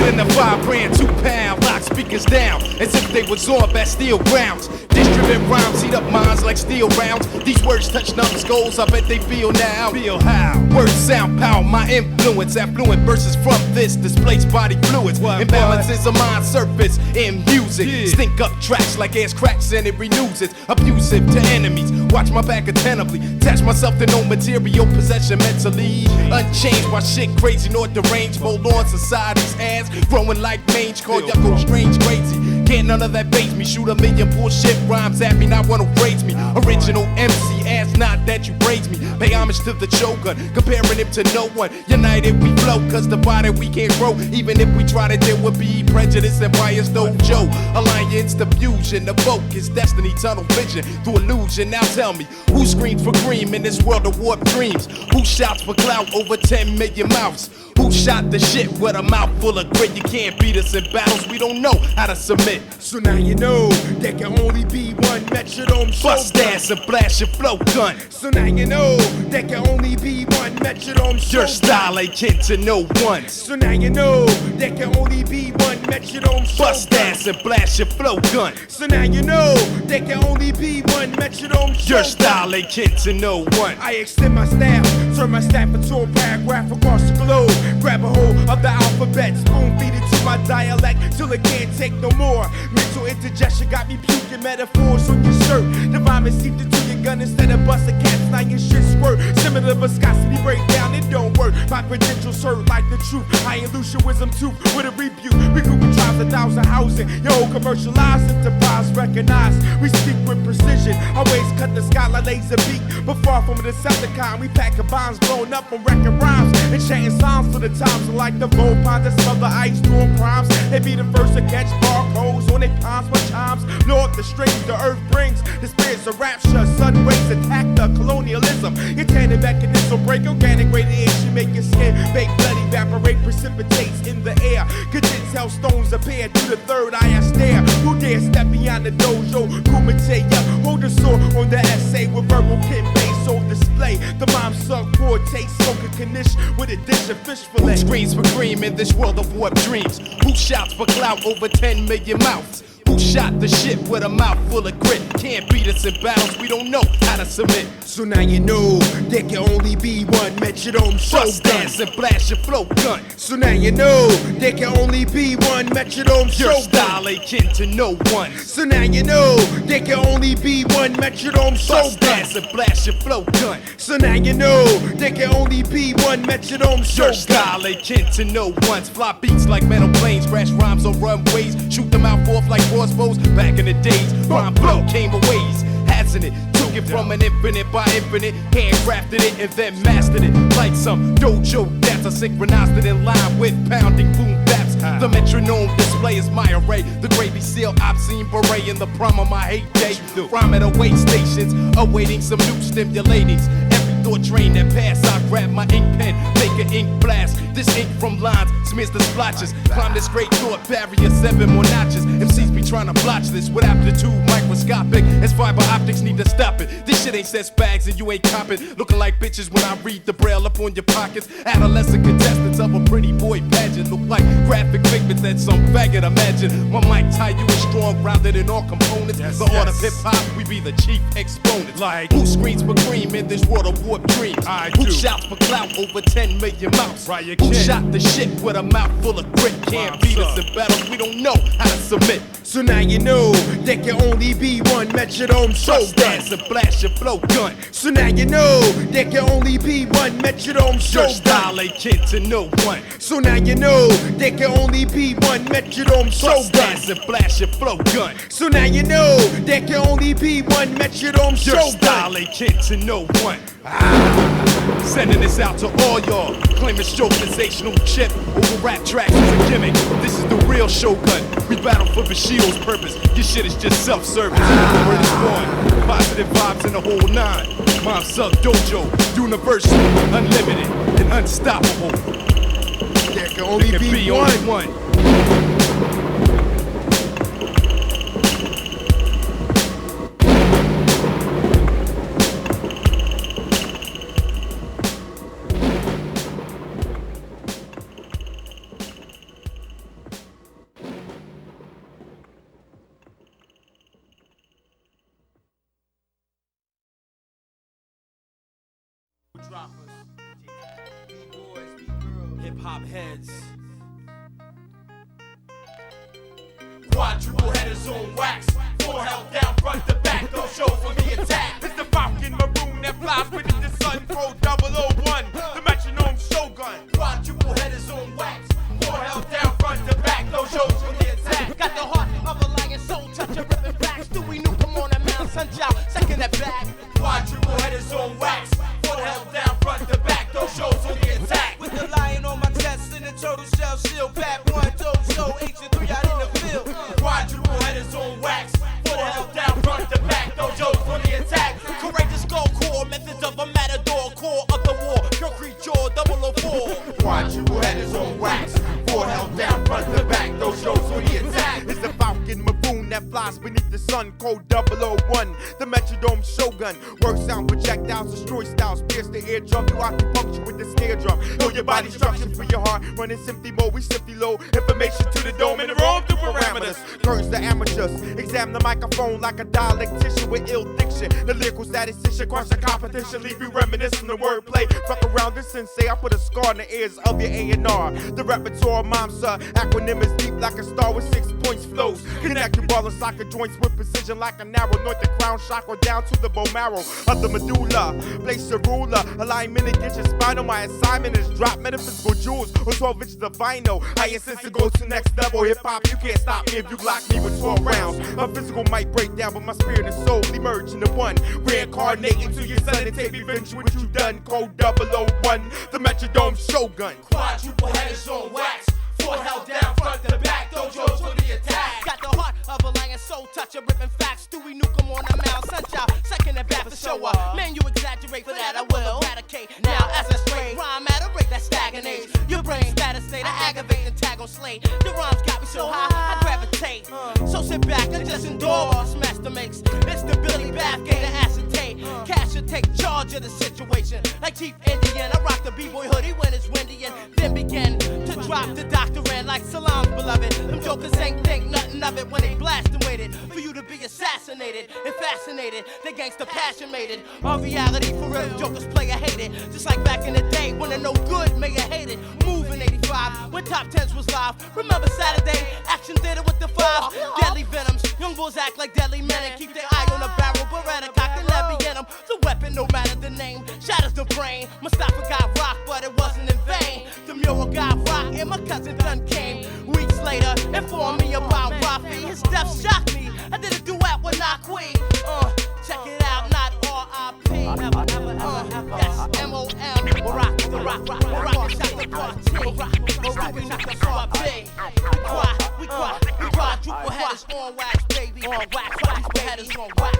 In the 5 grand, 2 pound, lock speakers down as if they was on Bastille grounds. Distributing rhymes, heat up minds like steel rounds. These words touch numbskulls, I bet they feel now. Feel how? Words, sound, power, my influence. Affluent verses from this displays body fluids. Imbalances of mind surface in music. Yeah. Stink up tracks like ass cracks and it renews it. Abusive to enemies. Watch my back attentively. Attach myself to no material possession mentally. Unchanged by shit crazy nor deranged. Hold on society's ass. Growing like mange. Call Yuko strange crazy. Can't none of that base me. Shoot a million bullshit rhymes at me. Not one who praise me. Original MC. Ask not that you praise me. Pay homage to the Shogun. Comparing him to no one. United we flow. Cause divided we can't grow. Even if we try to, there would be prejudice and bias. Dojo. Alliance to fusion. The focus. Destiny. Tunnel vision. Through illusion. Now tell me. Who screams for cream in this world of warped dreams? Who shouts for clout over 10 million mouths? Who shot the shit with a mouth full of grit? You can't beat us in battles, we don't know how to submit. So now you know there can only be one metronome show. Bust ass and blast your flow gun. So now you know there can only be one metronome show. Your style ain't kin to no one. So now you know there can only be one metronome show. Bust ass and blast your flow gun. So now you know there can only be one metronome show. Your style ain't kin to no one. I extend my staff, turn my staff into a paragraph across the globe. Grab a hold of the alphabet, spoon feed it to my dialect till it can't take no more. Mental indigestion got me puking metaphors on your shirt. The vomit seeped into your gun instead of busting cats. Now your shit squirt. Similar viscosity breakdown, it don't work. My credentials hurt like the truth. I ain't Lucian wisdom tooth with a rebuke. Recruiting tribes 1,000 housing. Yo, commercialized enterprise recognized. We speak with precision. Always cut the sky like laser beak. But far from the Decepticon, we packing bombs blown up from wrecking rhymes and chanting songs for the times like the Vogue pond that smell the ice doing crimes. They be the first to catch barcodes on their palms for chimes. Lord, the strings the earth brings, the spirits of rapture. Sun rays attack the colonialism. Your tanning mechanism break organic radiation, make your skin bake, blood evaporate, precipitates in the air. Condense how stones appear through the third eye I stare. Who dare step beyond the dojo? Kumateya, hold the sword on the essay with verbal kin base on display. The Momsug forte, smoking knish with a dish of fish fillet. Who screams for cream in this world of warped dreams? Who shouts for clout over 10 million mouths? Who shot the shit with a mouth full of grit? Can't beat us in battles, we don't know how to submit. So now you know there can only be one metronome show. Bust ass and blast your flow gun. So now you know there can only be one metronome show. Your style ain't kin to no one. So now you know there can only be one metronome show. Bust ass and blast your flow gun. So now you know there can only be one metronome show. Your style ain't kin to no one's. Fly beats like metal planes, crash rhymes on runways, shoot them out forth like crossbows. Back in the days, rhyme flow came a ways, hasn't it? Took it from an infinite by infinite, handcrafted it and then mastered it. Like some dojo dance, I synchronized it in line with pounding boom baps. The metronome display is my array, the gravy seal obscene beret in the prime of my heyday. Rhyme at await stations, awaiting some new stimulatings. Thought train that pass, I grab my ink pen, make an ink blast. This ink from lines smears the splotches. Climb this great thought barrier, 7 more notches. MCs be trying to blotch this with aptitude microscopic. As fiber optics need to stop it. This shit ain't sex bags and you ain't copping. Looking like bitches when I read the braille up on your pockets. Adolescent contestants of a pretty boy pageant look like graphic figments that some faggot imagine. My mic tie you is strong, grounded in all components. The art of hip hop, we be the chief exponents. Like who screams for cream in this world of war? Dreams. Who shouts for clout over 10 million mouths? Right, you Who can't. shot the shit with a mouth full of grit? Can't beat us in battles, we don't know how to submit. So now you know there can only be one metronome show. Bust ass and blast your flow gun. So now you know there can only be one metronome show. Your style ain't kin to no one. So now you know there can only be one metronome show. Bust ass and blast your flow gun. So now you know there can only be one metronome show. Your style ain't kin to no one. Sending this out to all y'all. Claiming sensational chip over rap tracks is a gimmick. This is the real Shogun. We battle for Bushido's purpose. Your shit is just self-service. Word is born. Positive vibes in the whole 9. Momsug Dojo. Universal, unlimited, and unstoppable. There only there can be be one. only one. Hip-hop heads. Quadruple-Headers on wax. Full held down front to back. Those shows on the attack. It's the Falcon Maroon that flies beneath the sun. Code 001, the metronome shogun. Quadruple-Headers on wax. Full held down front to back. Those shows on the attack. Got the heart of a lion, soul touch a ripping back. Stewie New, come on and Mount Sunchild, second at back. Quadruple-Headers on wax. Full held down front to back. Those shows on the attack. With the lion on my chest and the turtle shell shield. Pat 1, Dojo, H and 3 out in the field. Quadruple-Headers on wax. Full held down front to back. Those shows on the attack. Courageous gold core. Methods of a matador. Core of the war. Pure creature 004. Quadruple-Headers on wax. Full held down front to back. Those shows on the attack. It's the Falcon Maroon that flies beneath the sun. Code 001, the metronome shogun. Word sound projectiles, destroy styles, pierce the eardrum. Do acupuncture with the snare drum. Know your body instructions for your heart. Running simply mode, we simply load information to the dome and roam through parameters. Curse the amateurs. Examine the microphone like a dialectician with ill diction. The lyrical statistician, crush the competition, leave you reminiscing the wordplay. Fuck around this sensei, I put a scar in the ears of your A&R. The repertoire of Momsug, acronym is deep like a star with 6 points flows. Connect your ball and socket joints with precision like a narrow. North the crown chakra down to the bone marrow of the medulla. Place your ruler, alignment against your spinal. My assignment is drop metaphysical jewels on 12 inches of vinyl. I insist to go to next level. Hip hop, you can't stop me if you block me with 12 rounds. My physical might break down, but my spirit and soul emerge into one. Reincarnate into your son and take revenge what you done. Code 001, the metronome shogun. Quadruple-Headers on wax. Full held down front to back. Dojos on the attack. Got the heart of a lion, soul touch a ripping facts. Stewie New, come on the Mount Sunchild, second at bat for show up. Man, you exaggerate, for that I will eradicate. Now as I stray, rhyme at a rate that stagnates. Your brain status state, I aggravate and tag on slate. The rhymes got me so high, I gravitate. So sit back and just endure what this master makes. It's the Billy Bathgate to acetate. Cash should take charge of the situation. Like Chief Indian, I rock the B-boy hoodie when it's windy and then begin to drop the doctor in like Salam's beloved. Them jokers ain't think nothing of it when they blast and waited for you to be assassinated and fascinated. They gangsta passion mated. Our reality for real jokers play a hated. Just like back in the day when the no good made a hated. Move in 85 when top 10s was live. Remember Saturday, action theater with the 5 deadly venoms. Young bulls act like deadly men and keep their eye on the barrel. Beretta cocked and levy in them. The weapon, no matter the name, shatters the brain. Mustafa got rocked, but it wasn't in vain. The mural got rocked and my cousin done came. Weeks later, informed me about Rafi. His death shocked me. I did a duet with Nakwi. Check it out, not R.I.P. Yes, M.O.M. Rock the rock, rock the shot the party. Rock the shot the party. We quadruple-headers on wax, baby. On wax, quadruple-headers on wax,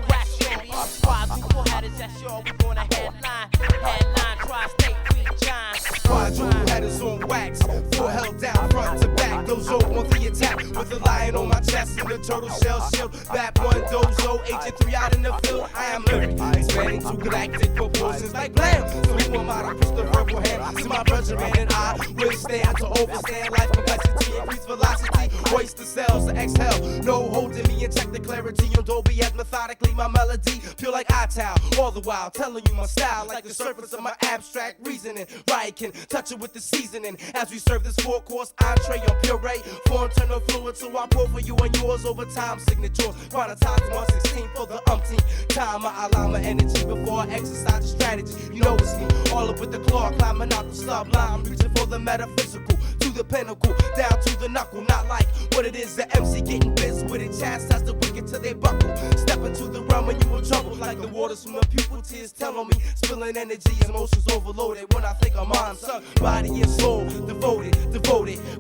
wax, baby. Quadruple-headers, that's y'all. We gonna headline, tri-state, Queen John. Quadruple-headers on wax, full held down front to back. Dojo on the attack with a lion on my chest and the turtle shell shield. Bat 1, Dojo, H and 3 out in the field. I am lyric, expanding to galactic proportions like blam. So who am I to push the verbal hand? See my brethren and I withstand to overstand life complexity, increase velocity, hoist the cells to exhale. No holding me in check the clarity on Dolby as methodically my melody pure like iTow. All the while telling you my style like the surface of my abstract reasoning. Right can touch it with the seasoning as we serve this 4-course entree on puree. Form turn of fluid so I pour for you and yours over time. Signatures chronotized 116 for the umpteenth time. I align my energy before I exercise the strategy. You know it's me, all up with the claw, climbing out the sublime, reaching for the metaphysical, to the pinnacle, down to the knuckle. Not like what it is, the MC getting biz with it, chastise the wicked till they buckle. Step into the realm when you in trouble, like the waters from the pupil, tears tell on me, spilling energy, emotions overloaded. When I think of Momsug, body and soul, devoted.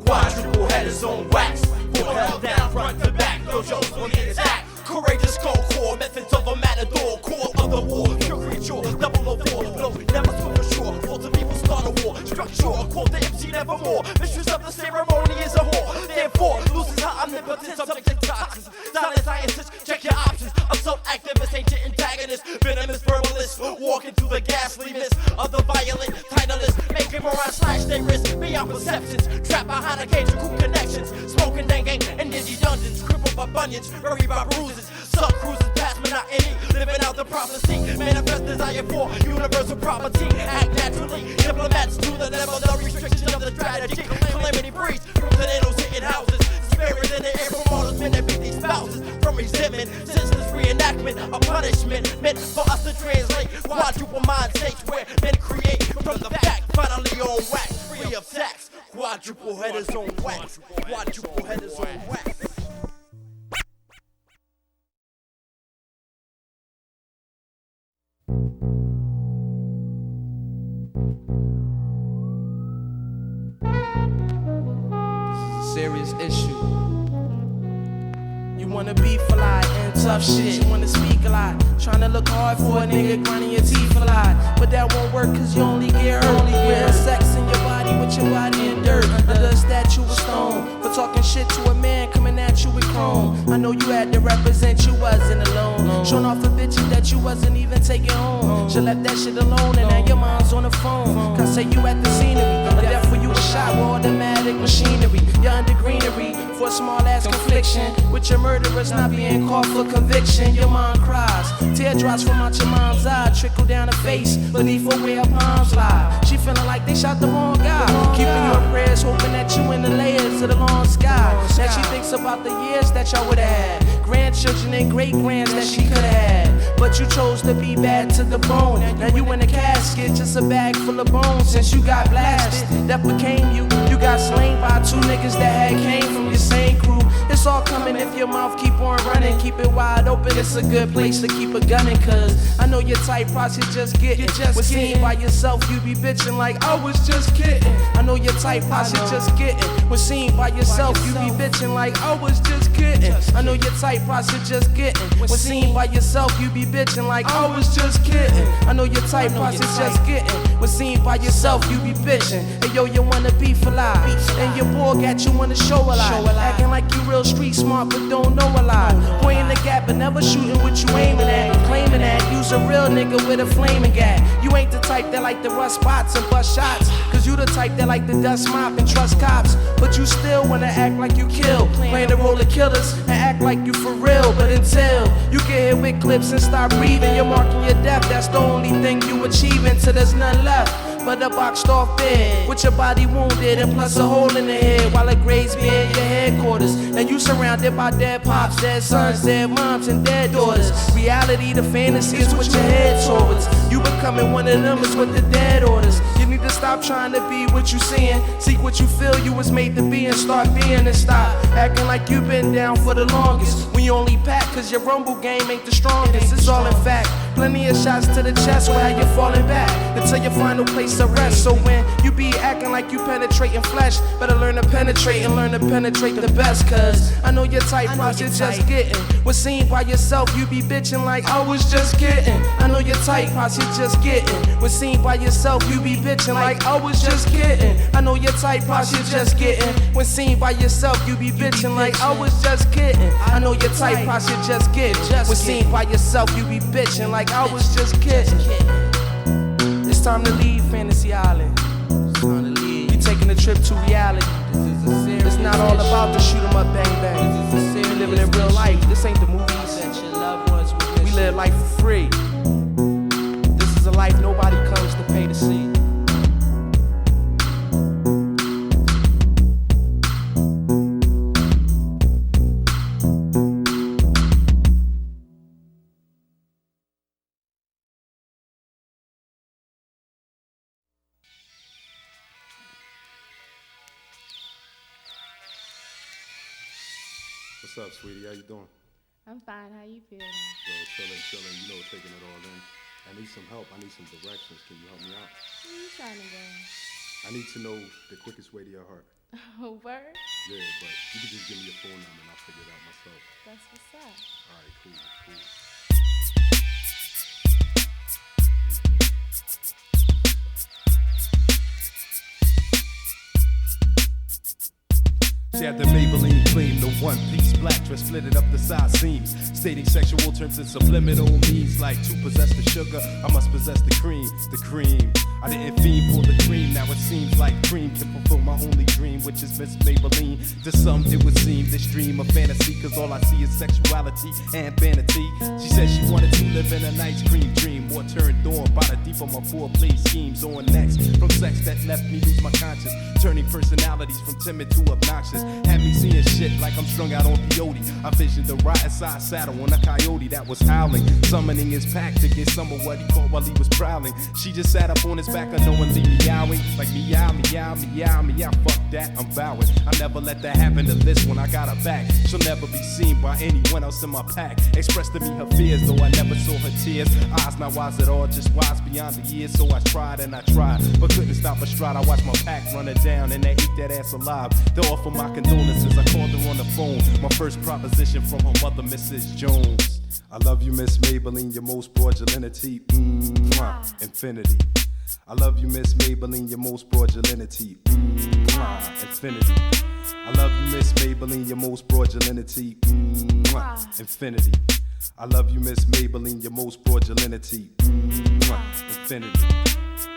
Quadruple-Headers on wax, full held down front to back. Dojos on the attack. Courageous gold core, methods of a matador, core of the war, pure creature, 004, no, never swim ashore, fault of evil start a war, structure, quote the MC nevermore. Mistress of the ceremony is a whore. Therefore, loses her omnipotence, subject to toxins. Silent scientists, check your options. Assault activists, ancient antagonists, venomous verbalists, walking through the ghastly mist of the violent titleists. Making morons slash their wrists beyond perceptions. Trapped behind a cage of cool connections. Smoking dengue in dingy dungeons. Crippled by bunions, buried by bruises. Sub cruises past monotony. Living out the prophecy. Manifest desire for universal property. Act naturally. Diplomats to the level of restriction of the strategy. Calamity breeze from tornadoes hitting houses. Spirits in the air from mortals men that beat these spouses. From resentment, senseless reenactment, a punishment meant for us to translate. Quadruple mind states where men create from the fact. Finally on wax, free of tax. Quadruple headers on wax. Quadruple headers on wax. This is a serious issue. You wanna be fly and tough shit. You wanna speak a lot. Tryna look hard for a nigga grinding your teeth a lot. But that won't work cause you only get hurt. Wearing sex in your body with your body in dirt. Under a statue of stone. For talking shit to a man coming at you with chrome. I know you had to represent you wasn't alone. Showing off for bitches that you wasn't even taking home. She left that shit alone and now your mom's on the phone. Cause say you at the scenery. A death when you was shot with automatic machinery. You're under greenery for a small ass confliction. With your murderers not being caught for conviction. Your mom cries. Teardrops from out your mom's eye trickle down her face beneath her where her palms lie. She feeling like they shot the wrong guy. Keeping your prayers, hoping that you in the layers of the long sky. Now she thinks about the years that y'all would've had. Grandchildren and great-grands that she could've had. But you chose to be bad to the bone. Now you in a casket, just a bag full of bones. Since you got blasted, that became you. You got slain by two niggas that had came from your same crew. It's all coming if your mouth keep on running. Keep it wide open, it's a good place to keep a gunning. Cause I know your type posse just getting. When seen by yourself, you be bitching like I was just kidding. I know your type posse just getting. When seen by yourself, you be bitching like I was just kidding. I know your type posse just getting. When seen by yourself, you be bitching like I was just kidding. I know your type posse just getting. When seen by yourself, you be bitching. Hey yo, you wanna be fly. And your boy got you wanna show a lot. Acting like you real street smart but don't know a lot. Pointing the gap but never shooting what you aiming at. Claiming that you's a real nigga with a flaming gap. You ain't the type that like to rust spots and bust shots. Cause you the type that like to dust mop and trust cops. But you still wanna act like you kill. Playing the role of killers and act like you for real. But until you get hit with clips and start breathing, you're marking your death. That's the only thing you achieving till there's none left but a boxed off bed with your body wounded and plus a hole in the head while it grades me in your headquarters. And you surrounded by dead pops, dead sons, dead moms, and dead daughters. Reality, the fantasy is what your head towards. You becoming one of them is what the dead orders. You need to stop trying to be what you seeing. Seek what you feel you was made to be and start being and stop acting like you've been down for the longest. We only pack cause your rumble game ain't the strongest. It's all in fact. Plenty of shots to the chest while you're falling back until your final place to rest. So when you be acting like you penetrating flesh, better learn to penetrate and learn to penetrate the best. Cause I know your type posse just getting. When seen by yourself, you be bitching like I was just kidding. I know your type posse just getting. When seen by yourself, you be bitching like I was just kidding. I know your type posse just getting. When seen by yourself, you be bitching like I was just kidding. I know your type posse just getting. When seen by yourself, you be bitching like I was just kidding. It's time to leave Fantasy Island. We taking a trip to reality. It's not all about the shoot 'em up bang bang. We living in real life. This ain't the movies. We live life for free. This is a life nobody comes to pay to see. What's up, sweetie? How you doing? I'm fine. How you feeling? Yo, chilling, you know, taking it all in. I need some help. I need some directions. Can you help me out? Where you trying to go? I need to know the quickest way to your heart. Oh, word? Yeah, but you can just give me your phone number and I'll figure it out myself. That's what's up. All right, cool. She had the Maybelline cream, the one-piece black dress split up the side seams, stating sexual terms and subliminal means like to possess the sugar, I must possess the cream, the cream. I didn't fiend for the cream, now it seems like cream can fulfill my only dream, which is Miss Maybelline. To some it would seem this dream a fantasy, cause all I see is sexuality and vanity. She said she wanted to live in a nice cream dream, more turned on by the deep of my foreplay schemes. On next, from sex that left me lose my conscience, turning personalities from timid to obnoxious. Had me seeing shit like I'm strung out on peyote. I visioned the right side saddle on a coyote that was howling, summoning his pack to get some of what he caught while he was prowling. She just sat up on his back unknowingly meowing, like meow, meow, meow, meow. Fuck that, I'm vowing I never let that happen to this one. I got her back, she'll never be seen by anyone else in my pack. Expressed to me her fears, though I never saw her tears. Eyes not wise at all, just wise beyond the years. So I tried and I tried, but couldn't stop her stride. I watched my pack run her down and they ate that ass alive. To offer my condolences, I called her on the phone. My first proposition from her mother, Mrs. Jones. I love you, Miss Maybelline, your most fraudulentity, infinity. I love you, Miss Maybelline, your most fraudulentity, infinity. I love you, Miss Maybelline, your most fraudulentity, infinity. I love you, Miss Maybelline, your most fraudulentity, infinity.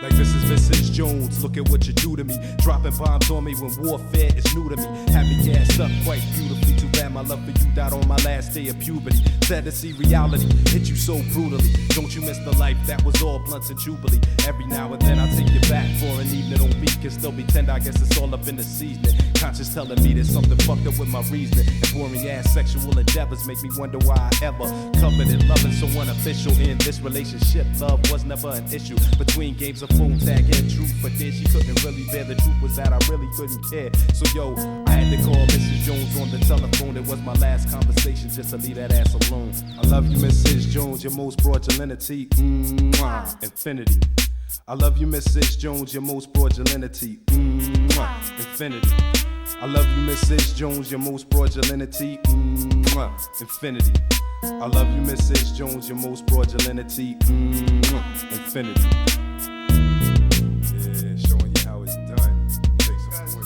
Like this is Mrs. Jones, look at what you do to me. Dropping bombs on me when warfare is new to me. Had me gassed up quite beautifully. Too bad my love for you died on my last day of puberty. Sad to see reality hit you so brutally. Don't you miss the life that was all blunts and jubilee? Every now and then I take you back for an evening on me. Can still be tender, I guess it's all up in the seasoning. Conscious telling me there's something fucked up with my reasoning. And boring ass sexual endeavors make me wonder why I ever coveted loving so unofficial in this relationship. Love was never an issue between games of phone tag and truth, but then she couldn't really bear the truth was that I really couldn't care. So yo, I had to call Mrs. Jones on the telephone. It was my last conversation just to leave that ass alone. I love you, Mrs. Jones, your most fraudulentity, infinity. I love you, Mrs. Jones, your most fraudulentity, infinity. I love you, Mrs. Jones, your most fraudulentity, infinity. I love you, Mrs. Jones, your most fraudulentity, infinity. Yeah, showing you how it's done. Take some more.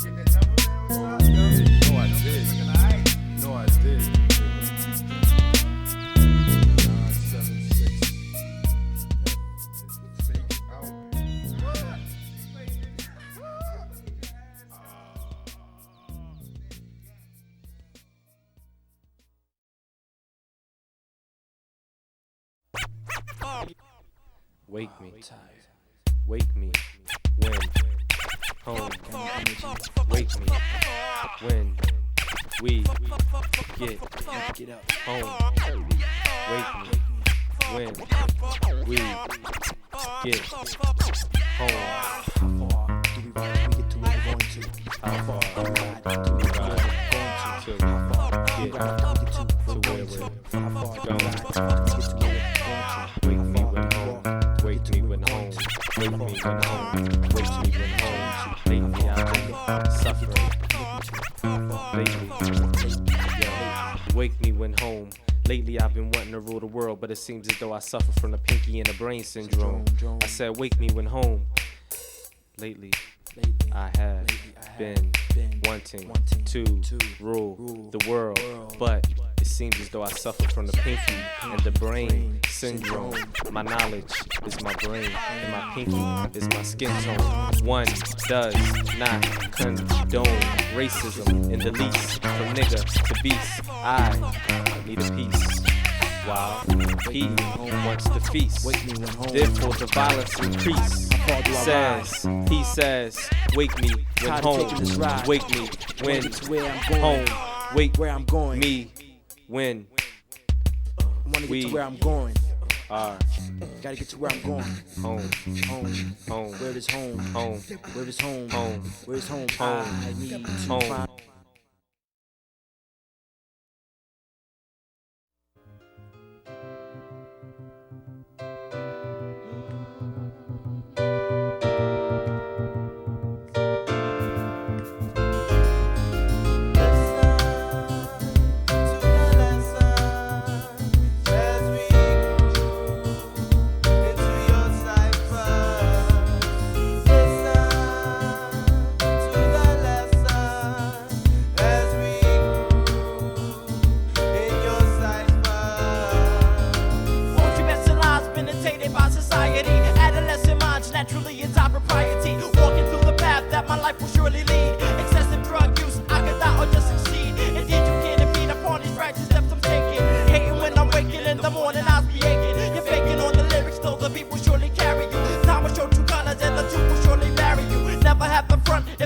Oh, yeah, you know I did. You know I did. 976. Fake out. Wake me, wake me when home. Wake me when we get home. Wake me when we get home. How far do we get to where we're going to? How far do we ride to where we're going to? How far do we ride to get To where we're going. Wake me when home. Wake me when home. Wake me when home. Wake me when home. Lately I've been suffering. Wake me when home. Lately I've been wanting to rule the world, but it seems as though I suffer from the pinky and the brain syndrome. I said wake me when home. Lately I have been wanting to rule the world, but it seems as though I suffer from the pinky and the brain syndrome. My knowledge is my brain, and my pinky is my skin tone. One does not condone racism in the least, from nigga to beast. I need a piece, while he wants to feast. Therefore the violence increase. He says, wake me when home. Wake me when home. Wake where I'm going. Me when we get to where I'm going. Are gotta get to where I'm going. Home. Home. Where is home? Home. Where is home? Home. Where is home? Home. I need to Home. find.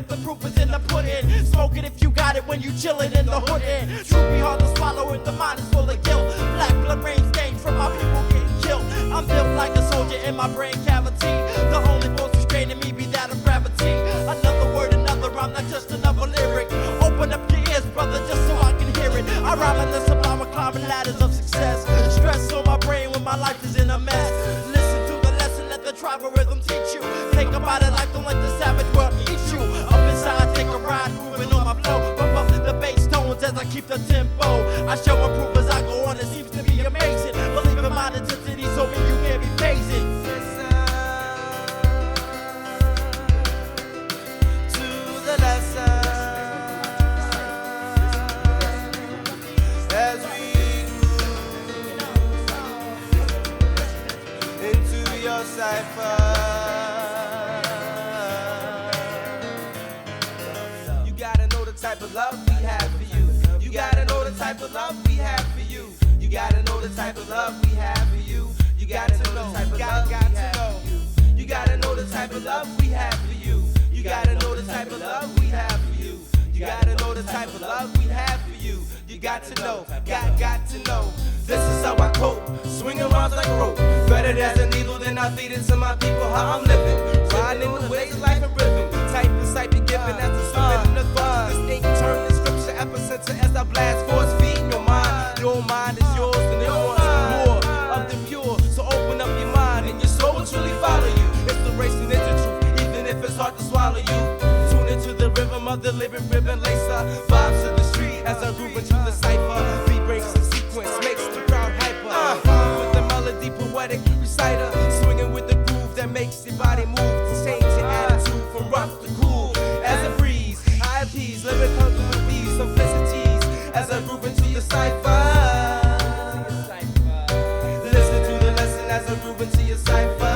if the proof is in the pudding. Smoke it if you got it when you chillin' in the hood. Truth be hard to swallow if the mind is full of guilt. Black blood rain stains from my people getting killed. I'm built like a soldier in my brain cavity. The only force restraining me be that of gravity. Another word, another rhyme, not just another lyric. Open up your ears, brother, just so I can hear it. I rhyme in the sublime, climbing ladders of success. Stress on my brain when my life is in a mess. Listen to the lesson, let the tribal rhythm teach you. Think about it like don't let the savage world eat you. Up inside, take a ride, moving on my flow. Bump up the bass tones as I keep the tempo. I show and prove as I go on, it seems to be amazing. Believe in my intensity, so me you can't be phasing. To the lesson. As we groove into your cipher, you gotta know the type of love we have for you. You gotta know the type of love we have for you. You gotta know the type of love we have for you. You gotta know the type of love we have for you. You gotta know the type of love we have for you. You gotta know the type of love we have for you. You gotta know the type of love we have for you. You got to know, got to know. This is how I cope, swinging rhymes like rope. Threaded as a needle, then I feed it to my people how I'm living. Riding in the waves of life and rhythm. Type and sight be given as a swimming in the thoughts. This ink turn the scripture epicenter as I blast force feed in your mind. Your mind is yours and it wants more of the pure. So open up your mind and your soul will truly follow you. Inspiration is the truth, even if it's hard to swallow you. Tune into the rhythm of the living ribbon lacer. Vibes to the street as I groove into the cipher. Beat breaks the sequence, makes the crowd hyper. With the melody, poetic reciter. Swinging with the groove that makes your body move. To change your attitude from rough to cool. As a breeze, I appease, living comfortable with these simplicities. As I groove into the cipher. Listen to the lesson as I groove into your cipher.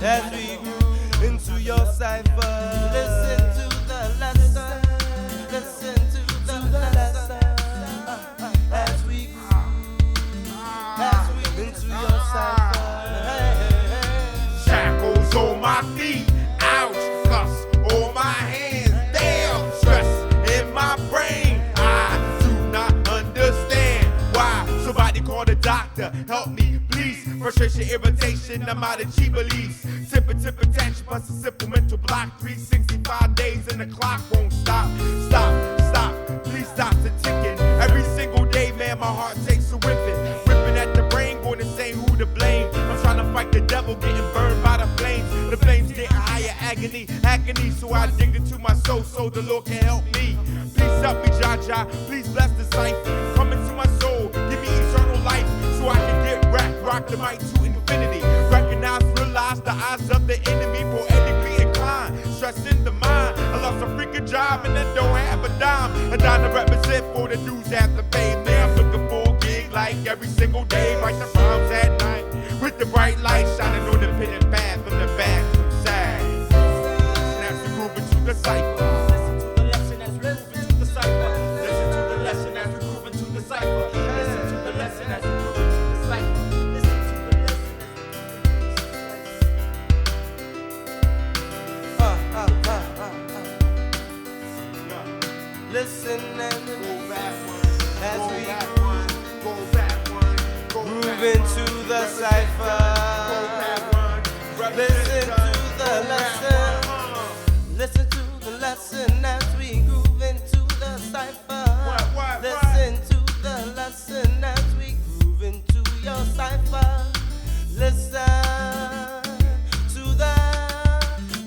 As we groove into your cipher, listen to the lesson, listen to the lesson. As we groove into your cipher. Shackles on my feet, ouch, cuffs on my hands, damn, stress in my brain. I do not understand why. Somebody call the doctor, help me, please. Frustration, irritation, I'm out of cheap beliefs. Temper, tension, plus a simple mental block. 365 days and the clock won't stop. Stop, please stop the ticking. Every single day, man, my heart takes a whipping. Ripping at the brain, going to say who to blame. I'm trying to fight the devil, getting burned by the flames. The flames getting higher, agony. So I dig into my soul so the Lord can help me. Please help me, Jah, please bless the cipher. Come into my soul, give me eternal life. So I can get rock the mic to infinity. Recognize, realize the eyes of the enemy, poetically inclined. Stress in the mind. I lost a freaking job and I don't have a dime. A dime to represent for the dues at the pay. Man, I'm looking for a gig like every single day. Write the rhymes at night with the bright light shining on the pitted path from the back to the side. And as we groove into the cipher. Listen to the lesson as we groove into the cipher. Listen to the lesson as we groove into the cipher. Listen to the lesson as we groove into the cipher. Listen and go back one, as we go back one, groove into the cipher. Listen to the lesson, listen to the lesson as we groove into the cipher. Listen to the lesson as we groove into your cipher. Listen to the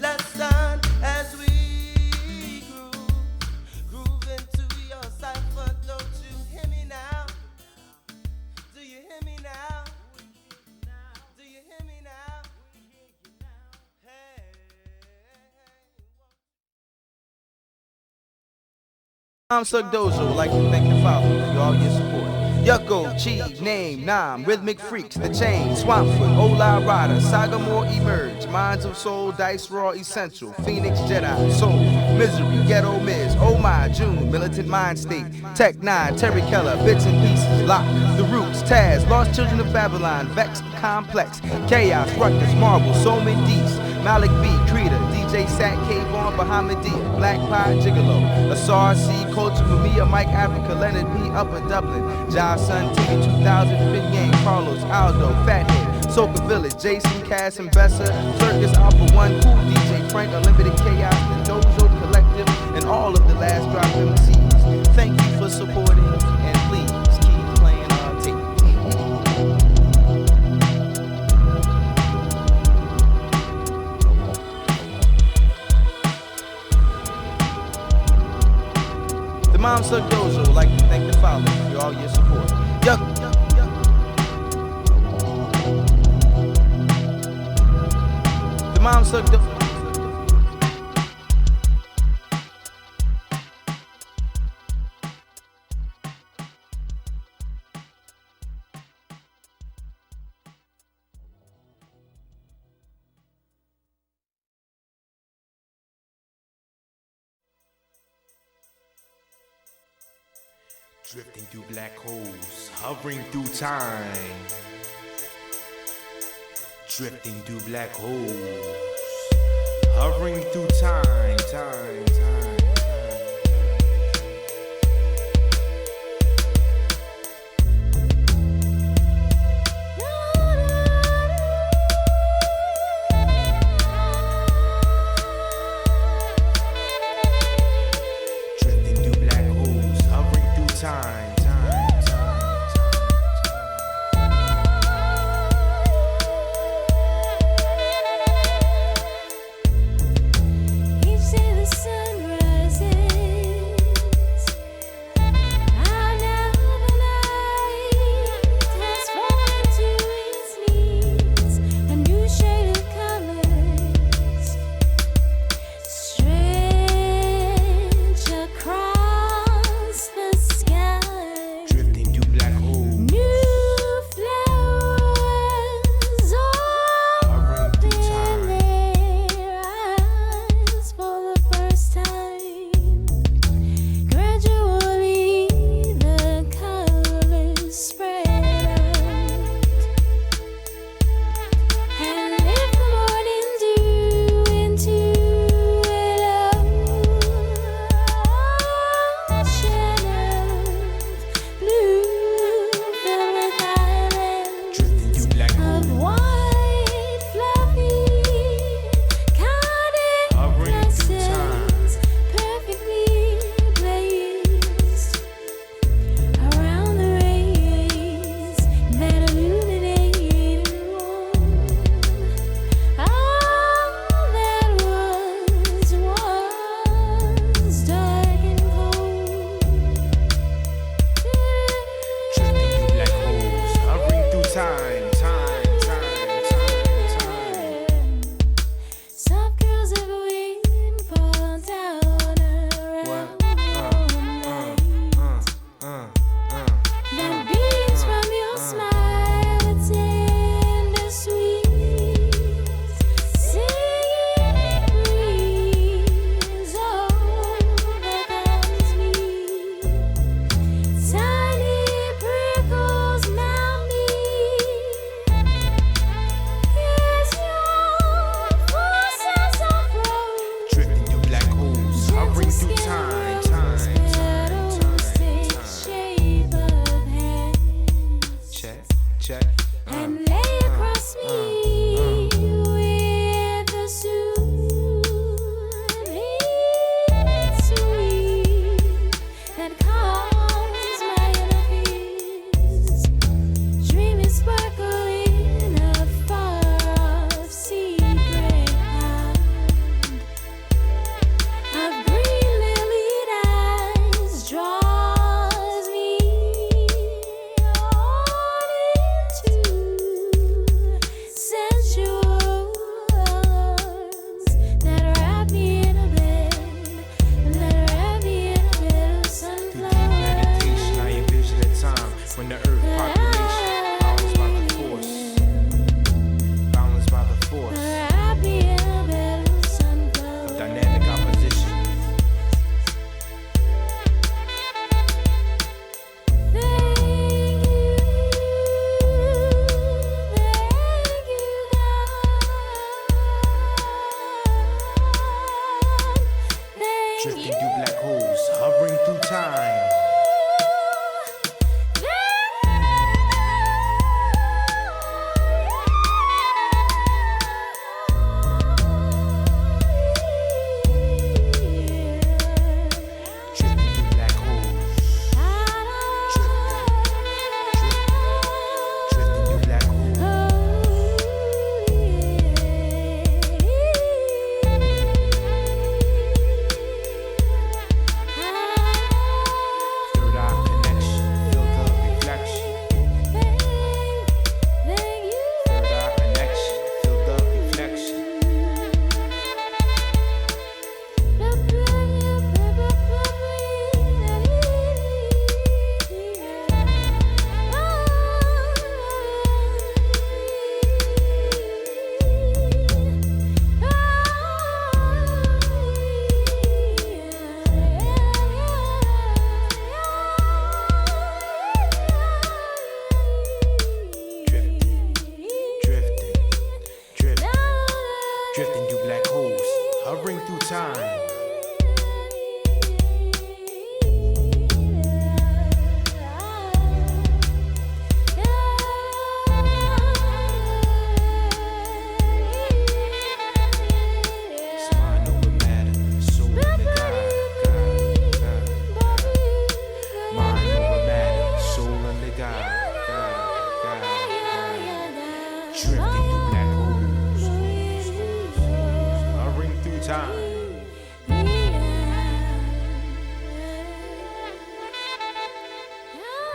lesson as we groove into your cipher. Don't you hear me now? Do you hear me now? Do you hear me now? Hey. Momsug Dojo would like to thank the following for all your support. Yuko, Chi, Name, Nam, Rhythmic Freaks, The Chain, Swampfoot, Ola Rider, Sagamore Emerge, Minds of Soul, Dice Raw Essential, Phoenix Jedi, Soul, Misery, Ghetto Miz, Oh My, June, Militant Mind State, Tech 9, Terry Keller, Bits and Pieces, Lock, The Roots, Taz, Lost Children of Babylon, Vex, Complex, Chaos, Ruckus, Marvel, Soul Mendice, Malik B, Krita, DJ Sat, Cai-Vaun, Bahamadia, Black Pie, Gigolo, Asar C, Culture, Mamiya, Mike Afrika, Leonard P, Upper Dublin, Josh Sun, TV 2000, Fin Yang, Carlos, Aldo, Fathead, Soca Village, Jason, Cass, and Bessa, Circus, Alpha One, Cool DJ, Frank, Unlimited Chaos, The Dojo Collective, and all of the Last Drop MCs. Thank you for supporting, and please keep playing our tape. The Momsug Dojo would like to thank the following for all your support. The Momsug Dojo. Drifting through black holes, hovering through time. Drifting through black holes, hovering through time, time. Each day the sun rises. Drifting through black holes, hovering through time.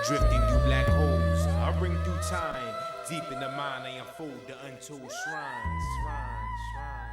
Drifting through black holes, hovering through time. Deep in the mind, I unfold the untold shrines.